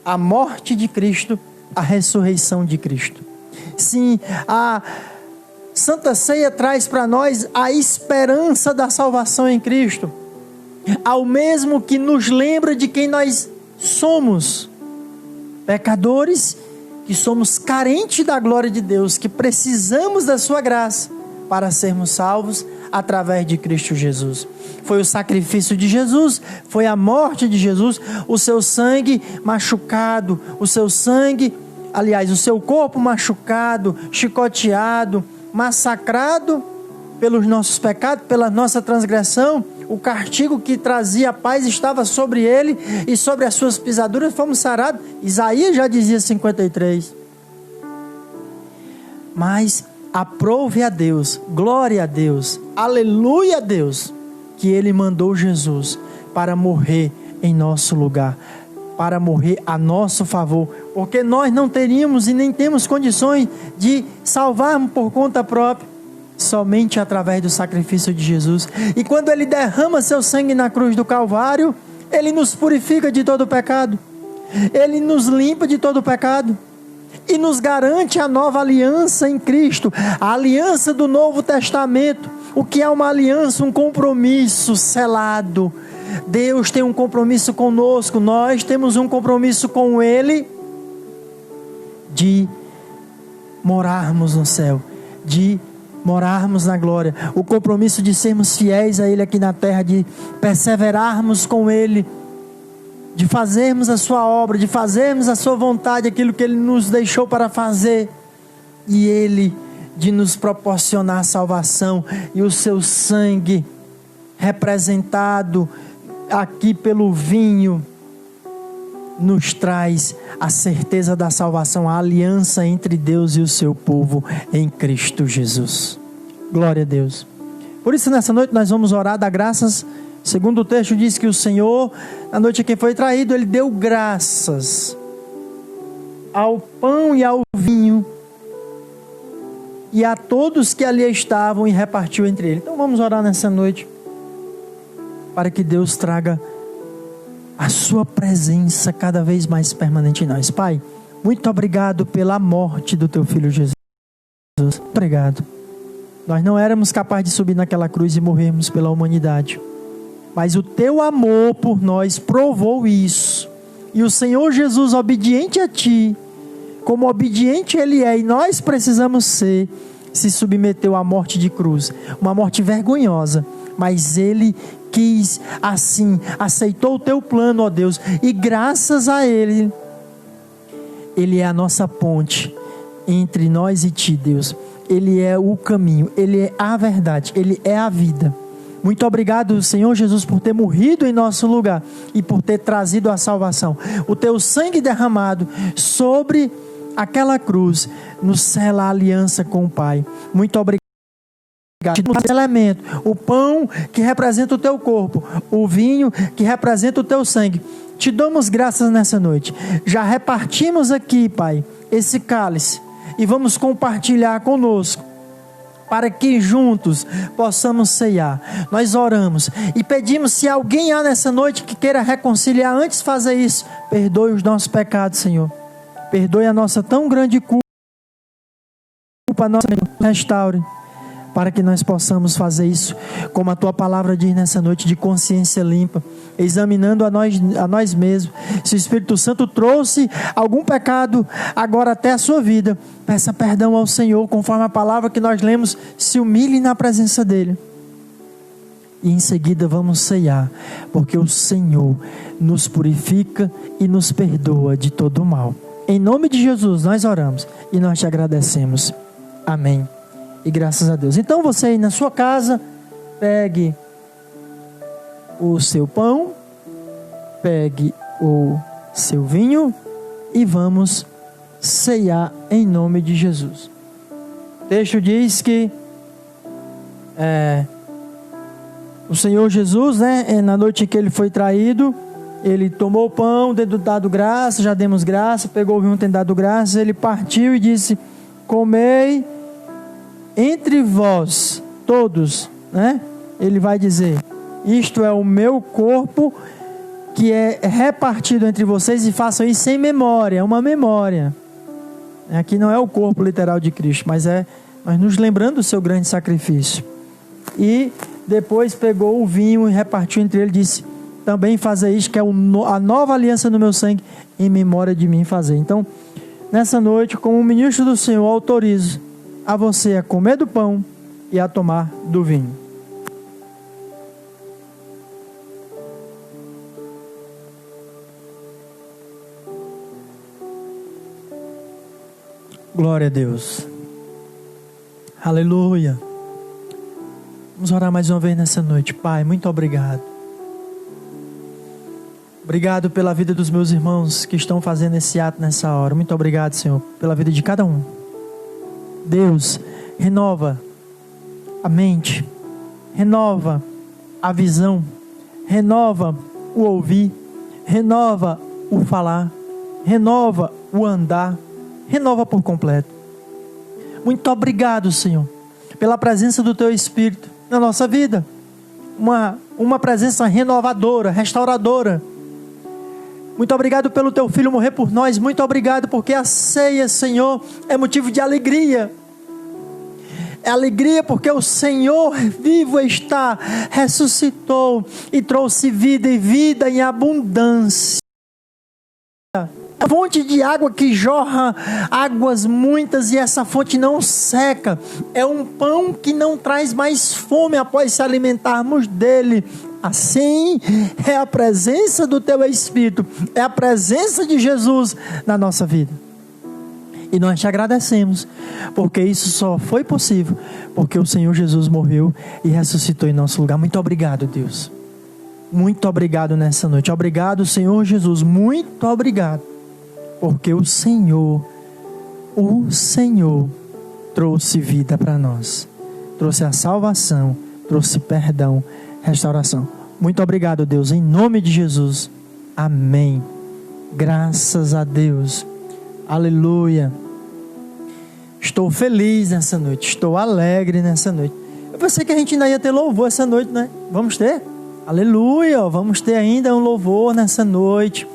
a morte de Cristo, a ressurreição de Cristo. Sim, a Santa Ceia traz para nós a esperança da salvação em Cristo, ao mesmo que nos lembra de quem nós somos, pecadores, que somos carentes da glória de Deus, que precisamos da sua graça para sermos salvos através de Cristo Jesus. Foi o sacrifício de Jesus, foi a morte de Jesus, o seu sangue machucado, o seu corpo machucado, chicoteado, massacrado pelos nossos pecados, pela nossa transgressão. O castigo que trazia a paz estava sobre ele, e sobre as suas pisaduras fomos sarados. Isaías já dizia 53. Mas aprove a Deus, glória a Deus, aleluia a Deus, que ele mandou Jesus para morrer em nosso lugar, para morrer a nosso favor, porque nós não teríamos e nem temos condições de salvarmos por conta própria, somente através do sacrifício de Jesus. E quando ele derrama seu sangue na cruz do Calvário, ele nos purifica de todo pecado, ele nos limpa de todo pecado e nos garante a nova aliança em Cristo, a aliança do Novo Testamento. O que é uma aliança? Um compromisso selado. Deus tem um compromisso conosco, nós temos um compromisso com Ele de morarmos no céu, de morarmos na glória, o compromisso de sermos fiéis a Ele aqui na terra, de perseverarmos com Ele, de fazermos a sua obra, de fazermos a sua vontade, aquilo que Ele nos deixou para fazer, e Ele de nos proporcionar a salvação, e o seu sangue representado aqui pelo vinho nos traz a certeza da salvação, a aliança entre Deus e o seu povo em Cristo Jesus. Glória a Deus. Por isso, nessa noite nós vamos orar, dar graças. Segundo o texto diz que o Senhor, na noite em que foi traído, Ele deu graças ao pão e ao vinho e a todos que ali estavam, e repartiu entre eles. Então vamos orar nessa noite para que Deus traga a sua presença cada vez mais permanente em nós. Pai, muito obrigado pela morte do teu Filho Jesus. Obrigado. Nós não éramos capazes de subir naquela cruz e morrermos pela humanidade. Mas o teu amor por nós provou isso. E o Senhor Jesus, obediente a ti, como obediente Ele é, e nós precisamos ser, se submeteu à morte de cruz. Uma morte vergonhosa. Mas Ele quis assim, aceitou o teu plano, ó Deus. E graças a Ele, Ele é a nossa ponte entre nós e ti, Deus. Ele é o caminho, Ele é a verdade, Ele é a vida. Muito obrigado, Senhor Jesus, por ter morrido em nosso lugar e por ter trazido a salvação. O teu sangue derramado sobre aquela cruz nos sela a aliança com o Pai. Muito obrigado. Elemento, o pão que representa o teu corpo, o vinho que representa o teu sangue. Te damos graças nessa noite. Já repartimos aqui, Pai, esse cálice e vamos compartilhar conosco, para que juntos possamos ceiar. Nós oramos e pedimos, se alguém há nessa noite que queira reconciliar, antes de fazer isso, perdoe os nossos pecados, Senhor. Perdoe a nossa tão grande culpa, nossa, restaure, para que nós possamos fazer isso, como a tua palavra diz nessa noite, de consciência limpa, examinando a nós mesmos. Se o Espírito Santo trouxe algum pecado agora até a sua vida, peça perdão ao Senhor, conforme a palavra que nós lemos, se humilhe na presença dEle. E em seguida vamos ceiar, porque o Senhor nos purifica e nos perdoa de todo o mal. Em nome de Jesus nós oramos e nós te agradecemos. Amém. E graças a Deus. Então você aí na sua casa, pegue o seu pão, pegue o seu vinho e vamos ceiar em nome de Jesus. O texto diz que o Senhor Jesus, na noite que ele foi traído, ele tomou o pão, tendo dado graça, já demos graça, pegou o vinho, tendo dado graça, ele partiu e disse: comei entre vós todos, ele vai dizer: isto é o meu corpo que é repartido entre vocês, e façam isso em memória. É uma memória. Aqui não é o corpo literal de Cristo, mas nós nos lembrando do seu grande sacrifício. E depois pegou o vinho e repartiu entre eles, e disse: também fazei isto, que é a nova aliança no meu sangue, em memória de mim fazer. Então, nessa noite, como ministro do Senhor, autorizo a você a comer do pão e a tomar do vinho. Glória a Deus. Aleluia. Vamos orar mais uma vez nessa noite. Pai, muito obrigado. Obrigado pela vida dos meus irmãos que estão fazendo esse ato nessa hora. Muito obrigado, Senhor, pela vida de cada um. Deus, renova a mente, renova a visão, renova o ouvir, renova o falar, renova o andar, renova por completo. Muito obrigado, Senhor, pela presença do Teu Espírito na nossa vida, uma presença renovadora, restauradora. Muito obrigado pelo Teu Filho morrer por nós. Muito obrigado porque a ceia, Senhor, é motivo de alegria. É alegria porque o Senhor vivo está, ressuscitou e trouxe vida, e vida em abundância. A fonte de água que jorra águas muitas, e essa fonte não seca. É um pão que não traz mais fome após se alimentarmos dele. Assim é a presença do Teu Espírito, é a presença de Jesus na nossa vida. E nós te agradecemos, porque isso só foi possível porque o Senhor Jesus morreu e ressuscitou em nosso lugar. Muito obrigado, Deus. Muito obrigado nessa noite. Obrigado, Senhor Jesus. Muito obrigado, porque o Senhor trouxe vida para nós. Trouxe a salvação, trouxe perdão, restauração. Muito obrigado, Deus, em nome de Jesus. Amém. Graças a Deus. Aleluia. Estou feliz nessa noite, estou alegre nessa noite. Eu pensei que a gente ainda ia ter louvor essa noite, né? Vamos ter? Aleluia, vamos ter ainda um louvor nessa noite.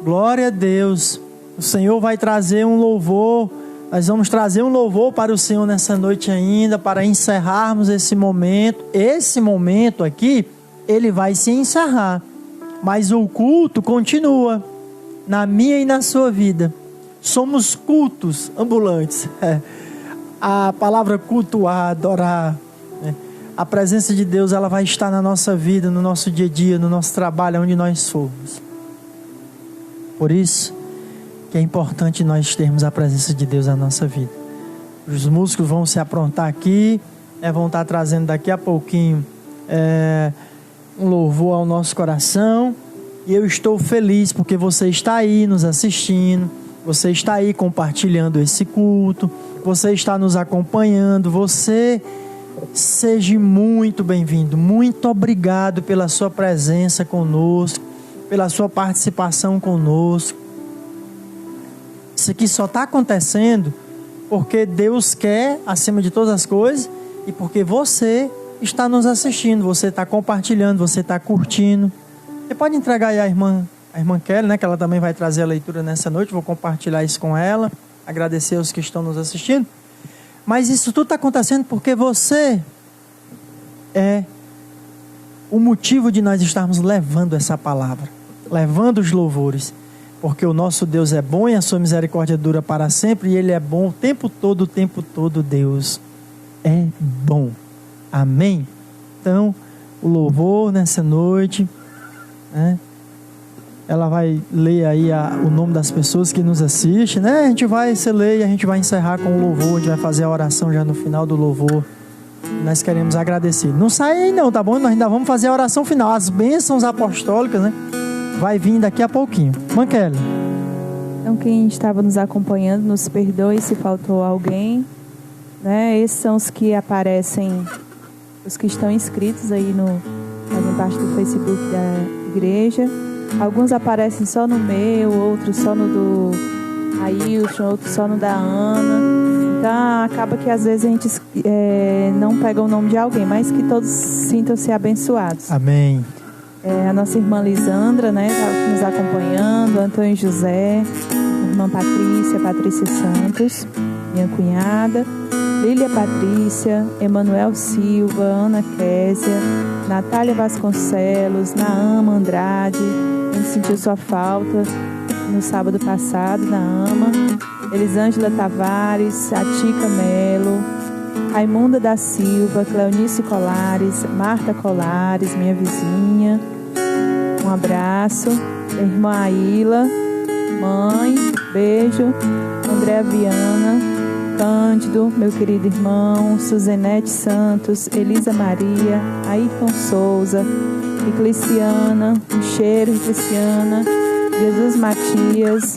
Glória a Deus. O Senhor vai trazer um louvor Nós vamos trazer um louvor para o Senhor nessa noite ainda, para encerrarmos esse momento. Esse momento aqui, ele vai se encerrar, mas o culto continua na minha e na sua vida. Somos cultos ambulantes. A palavra cultuar, adorar, a presença de Deus, ela vai estar na nossa vida, no nosso dia a dia, no nosso trabalho, onde nós formos. Por isso que é importante nós termos a presença de Deus na nossa vida. Os músicos vão se aprontar aqui, vão estar trazendo daqui a pouquinho um louvor ao nosso coração. E eu estou feliz porque você está aí nos assistindo, você está aí compartilhando esse culto, você está nos acompanhando. Você seja muito bem-vindo. Muito obrigado pela sua presença conosco, pela sua participação conosco. Isso aqui só está acontecendo porque Deus quer, acima de todas as coisas, e porque você está nos assistindo, você está compartilhando, você está curtindo. Você pode entregar aí a irmã Kelly, né, que ela também vai trazer a leitura nessa noite. Vou compartilhar isso com ela, agradecer aos que estão nos assistindo. Mas isso tudo está acontecendo porque você é o motivo de nós estarmos levando essa palavra, levando os louvores. Porque o nosso Deus é bom e a sua misericórdia dura para sempre. E Ele é bom o tempo todo, Deus é bom. Amém? Então, o louvor nessa noite, ela vai ler aí o nome das pessoas que nos assistem, né? A gente vai ler e a gente vai encerrar com o louvor. A gente vai fazer a oração já no final do louvor. Nós queremos agradecer. Não sai aí não, tá bom? Nós ainda vamos fazer a oração final. As bênçãos apostólicas, né? Vai vir daqui a pouquinho. Manquele. Então, quem estava nos acompanhando, nos perdoe se faltou alguém, né? Esses são os que aparecem, os que estão inscritos aí fazem parte do Facebook da igreja. Alguns aparecem só no meu, outros só no do Ailton, outros só no da Ana. Então, acaba que às vezes a gente não pega o nome de alguém, mas que todos sintam-se abençoados. Amém. A nossa irmã Lisandra, né, está nos acompanhando, Antônio José, irmã Patrícia Santos, minha cunhada, Lília Patrícia, Emanuel Silva, Ana Késia, Natália Vasconcelos, Naama Andrade. A gente sentiu sua falta no sábado passado, Naama, Elisângela Tavares, Atica Melo, Raimunda da Silva, Cleonice Colares, Marta Colares, minha vizinha. Um abraço. Irmã Aila, mãe, beijo. Andréa Viana, Cândido, meu querido irmão. Suzenete Santos, Elisa Maria, Ayrton Souza, Eclesiana, um cheiro, Eclesiana. Jesus Matias,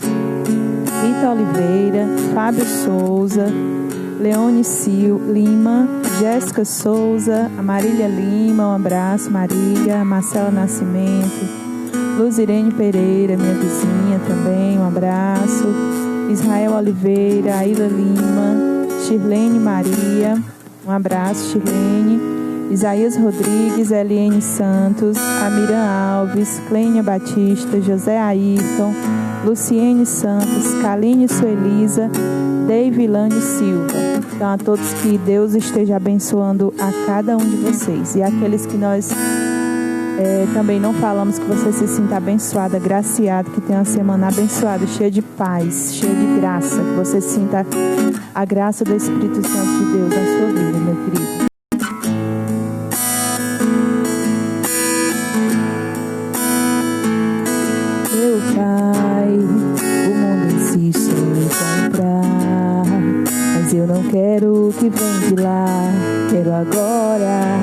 Rita Oliveira, Fábio Souza, Leone Lima, Jéssica Souza, a Marília Lima, um abraço, Marília, Marcela Nascimento, Luzirene Pereira, minha vizinha também, um abraço, Israel Oliveira, Aila Lima, Shirlene Maria, um abraço, Shirlene, Isaías Rodrigues, Eliane Santos, Amiran Alves, Clênia Batista, José Ayrton, Luciene Santos, Kaline Suelisa, Deivilane Silva. Então, a todos, que Deus esteja abençoando a cada um de vocês. E aqueles que nós também não falamos, que você se sinta abençoado, agraciado, que tenha uma semana abençoada, cheia de paz, cheia de graça, que você sinta a graça do Espírito Santo de Deus na sua vida, meu querido. Meu Pai, o mundo insiste em comprar, mas eu não quero o que vem de lá, quero agora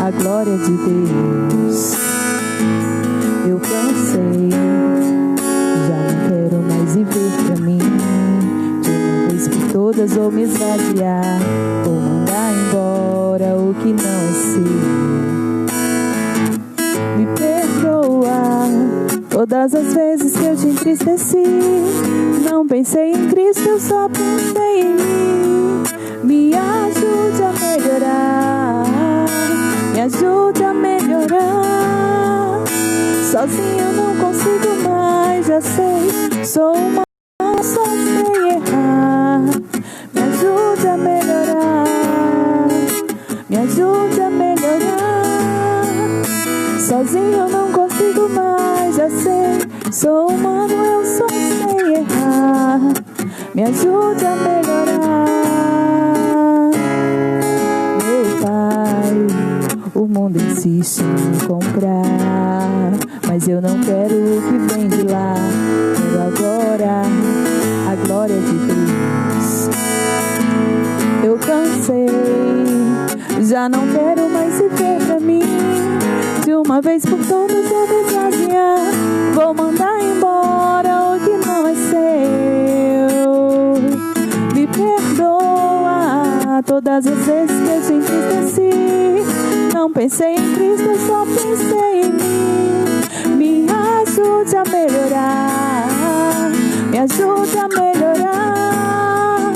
a glória de Deus. Eu cansei, já não quero mais viver pra mim. De uma vez por todas vou me esvaziar, vou mandar embora o que não é seu. Me perdoa todas as vezes que eu te entristeci. Não pensei em Cristo, eu só pensei em mim. Me ajude a melhorar, me ajude a melhorar. Sozinho eu não consigo mais, já sei. Sou uma, só sei errar. Sozinho eu não consigo mais, eu sei. Sou humano, eu só sei errar. Me ajude a melhorar. Meu Pai, o mundo insiste em me comprar, mas eu não quero o que vem de lá. Quero agora a glória de Deus. Eu cansei, já não quero mais viver pra mim. De uma vez por todas eu vou esvaziar. Vou mandar embora o que não é seu. Me perdoa todas as vezes que eu te entristeci. Não pensei em Cristo, eu só pensei em mim. Me ajude a melhorar. Me ajude a melhorar.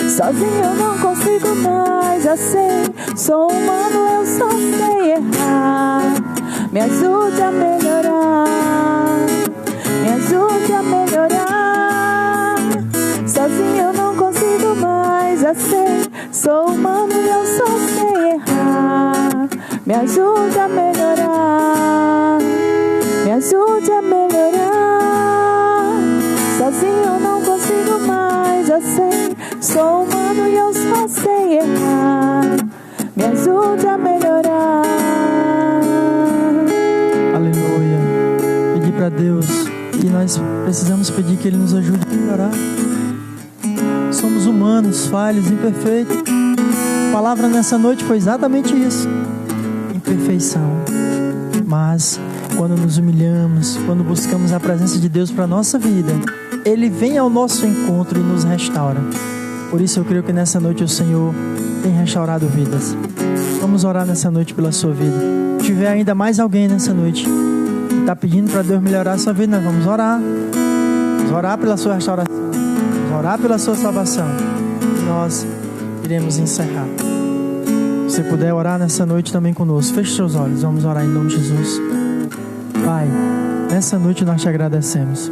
Sozinho eu não consigo mais, eu sei. Sou humano, eu só sei errar. Me ajude a melhorar. Me ajude a melhorar. Sozinho eu não consigo mais, eu sei. Sou humano, eu só sei errar. Me ajude a melhorar. Me ajude a melhorar. Sozinho eu não consigo mais, eu sei. Sou humano e eu só sei errar. Me ajude a melhorar. Aleluia. Pedir para Deus que nós precisamos pedir que Ele nos ajude a melhorar. Somos humanos, falhos, imperfeitos. A palavra nessa noite foi exatamente isso. Imperfeição. Mas quando nos humilhamos, quando buscamos a presença de Deus para a nossa vida, Ele vem ao nosso encontro e nos restaura. Por isso eu creio que nessa noite o Senhor tem restaurado vidas. Vamos orar nessa noite pela sua vida. Se tiver ainda mais alguém nessa noite que está pedindo para Deus melhorar a sua vida, nós vamos orar. Vamos orar pela sua restauração. Vamos orar pela sua salvação. E nós iremos encerrar. Se você puder orar nessa noite também conosco, feche seus olhos. Vamos orar em nome de Jesus. Pai, nessa noite nós te agradecemos.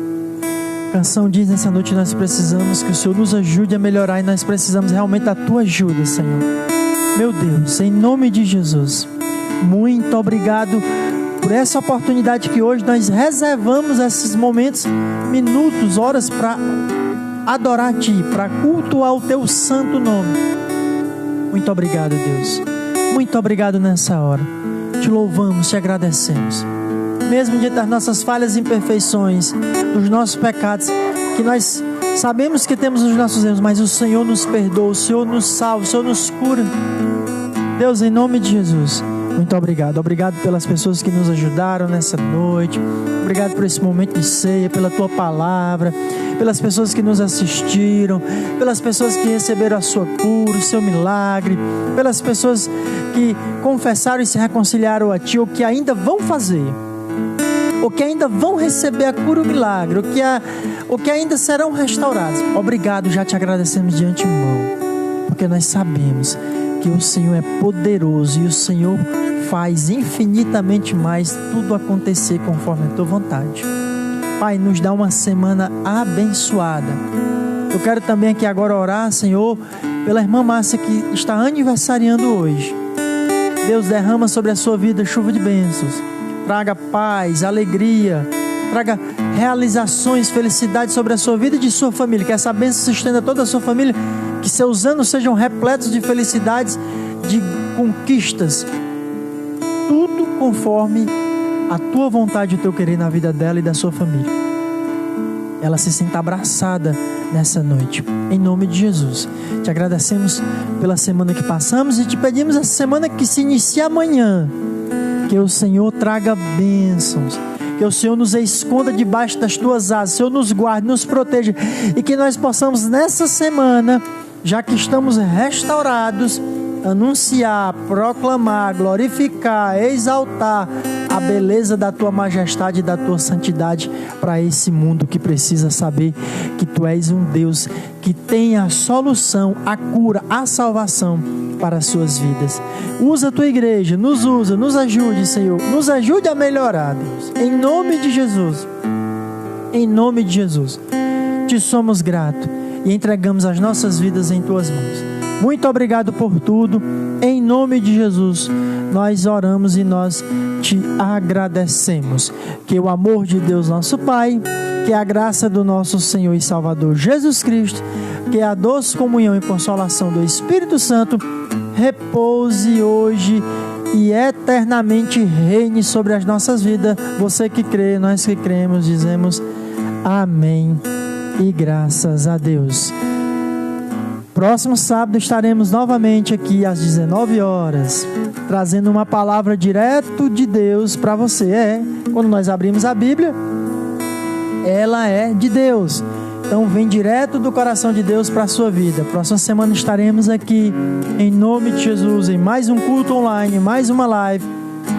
A canção diz: nessa noite nós precisamos que o Senhor nos ajude a melhorar, e nós precisamos realmente da tua ajuda, Senhor. Meu Deus, em nome de Jesus, muito obrigado por essa oportunidade que hoje nós reservamos esses momentos, minutos, horas para adorar a Ti, para cultuar o Teu santo nome. Muito obrigado, Deus. Muito obrigado nessa hora. Te louvamos, te agradecemos. Mesmo diante das nossas falhas e imperfeições, dos nossos pecados, que nós sabemos que temos os nossos erros, mas o Senhor nos perdoa, o Senhor nos salva, o Senhor nos cura. Deus, em nome de Jesus, muito obrigado. Obrigado pelas pessoas que nos ajudaram nessa noite. Obrigado por esse momento de ceia, pela Tua palavra, pelas pessoas que nos assistiram, pelas pessoas que receberam a Sua cura, o Seu milagre, pelas pessoas que confessaram e se reconciliaram a Ti, ou que ainda vão fazer, ou que ainda vão receber a cura, o milagre, ou que ainda serão restaurados. Obrigado, já te agradecemos de antemão, porque nós sabemos que o Senhor é poderoso e o Senhor faz infinitamente mais tudo acontecer conforme a Tua vontade. Pai, nos dá uma semana abençoada. Eu quero também aqui agora orar, Senhor, pela irmã Márcia que está aniversariando hoje. Deus, derrama sobre a sua vida chuva de bênçãos. Traga paz, alegria, traga realizações, felicidade sobre a sua vida e de sua família. Que essa bênção se estenda a toda a sua família. Que seus anos sejam repletos de felicidades, de conquistas. Tudo conforme a Tua vontade e o Teu querer na vida dela e da sua família. Ela se sinta abraçada nessa noite, em nome de Jesus. Te agradecemos pela semana que passamos e te pedimos essa semana que se inicia amanhã, que o Senhor traga bênçãos, que o Senhor nos esconda debaixo das Tuas asas, o Senhor nos guarde, nos proteja, e que nós possamos nessa semana, já que estamos restaurados, anunciar, proclamar, glorificar, exaltar a beleza da Tua majestade e da Tua santidade para esse mundo que precisa saber que Tu és um Deus que tem a solução, a cura, a salvação para as suas vidas. Usa a Tua igreja, nos usa, nos ajude, Senhor, nos ajude a melhorar, Deus, em nome de Jesus. Em nome de Jesus, Te somos gratos e entregamos as nossas vidas em Tuas mãos. Muito obrigado por tudo, em nome de Jesus, nós oramos e nós te agradecemos. Que o amor de Deus, nosso Pai, que a graça do nosso Senhor e Salvador Jesus Cristo, que a doce comunhão e consolação do Espírito Santo repouse hoje e eternamente reine sobre as nossas vidas. Você que crê, nós que cremos, dizemos amém e graças a Deus. Próximo sábado estaremos novamente aqui às 19 horas, trazendo uma palavra direto de Deus para você. Quando nós abrimos a Bíblia, ela é de Deus. Então vem direto do coração de Deus para a sua vida. Próxima semana estaremos aqui, em nome de Jesus, em mais um culto online, mais uma live,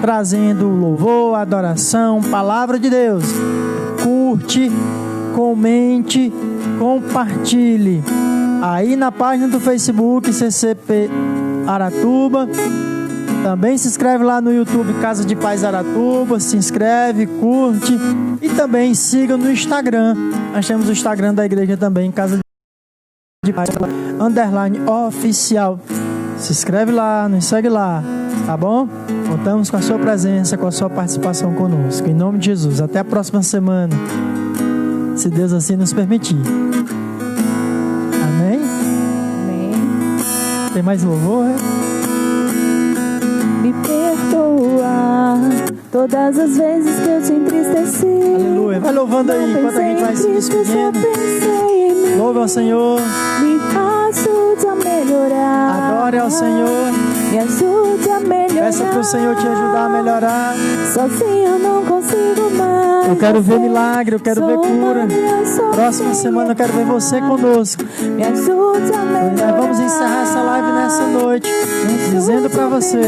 trazendo louvor, adoração, palavra de Deus. Curte, comente, compartilhe. Aí na página do Facebook, CCP Aratuba. Também se inscreve lá no YouTube, Casa de Paz Aratuba. Se inscreve, curte. E também siga no Instagram. Nós temos o Instagram da igreja também, Casa de Paz _oficial. Se inscreve lá, nos segue lá, tá bom? Contamos com a sua presença, com a sua participação conosco. Em nome de Jesus, até a próxima semana, se Deus assim nos permitir. Amém? Amém. Tem mais louvor, Me perdoa todas as vezes que eu te entristeci. Aleluia. Vai louvando aí, enquanto a gente vai se despedindo. Louve ao Senhor. Me ajude a melhorar. Adore ao Senhor. Me ajude a melhorar. Peça para o Senhor te ajudar a melhorar. Sozinho eu não consigo mais. Eu quero ver milagre, eu quero ver cura. Próxima semana eu quero ver você conosco. Me ajude a melhorar. Nós vamos encerrar essa live nessa noite, dizendo para você: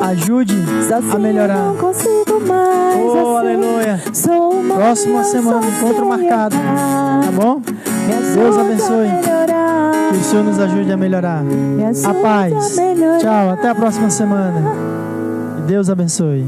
ajude a melhorar. Não consigo mais. Oh, aleluia. Próxima semana, encontro marcado. Tá bom? Deus abençoe. Que o Senhor nos ajude a melhorar. A paz. Tchau, até a próxima semana. Que Deus abençoe.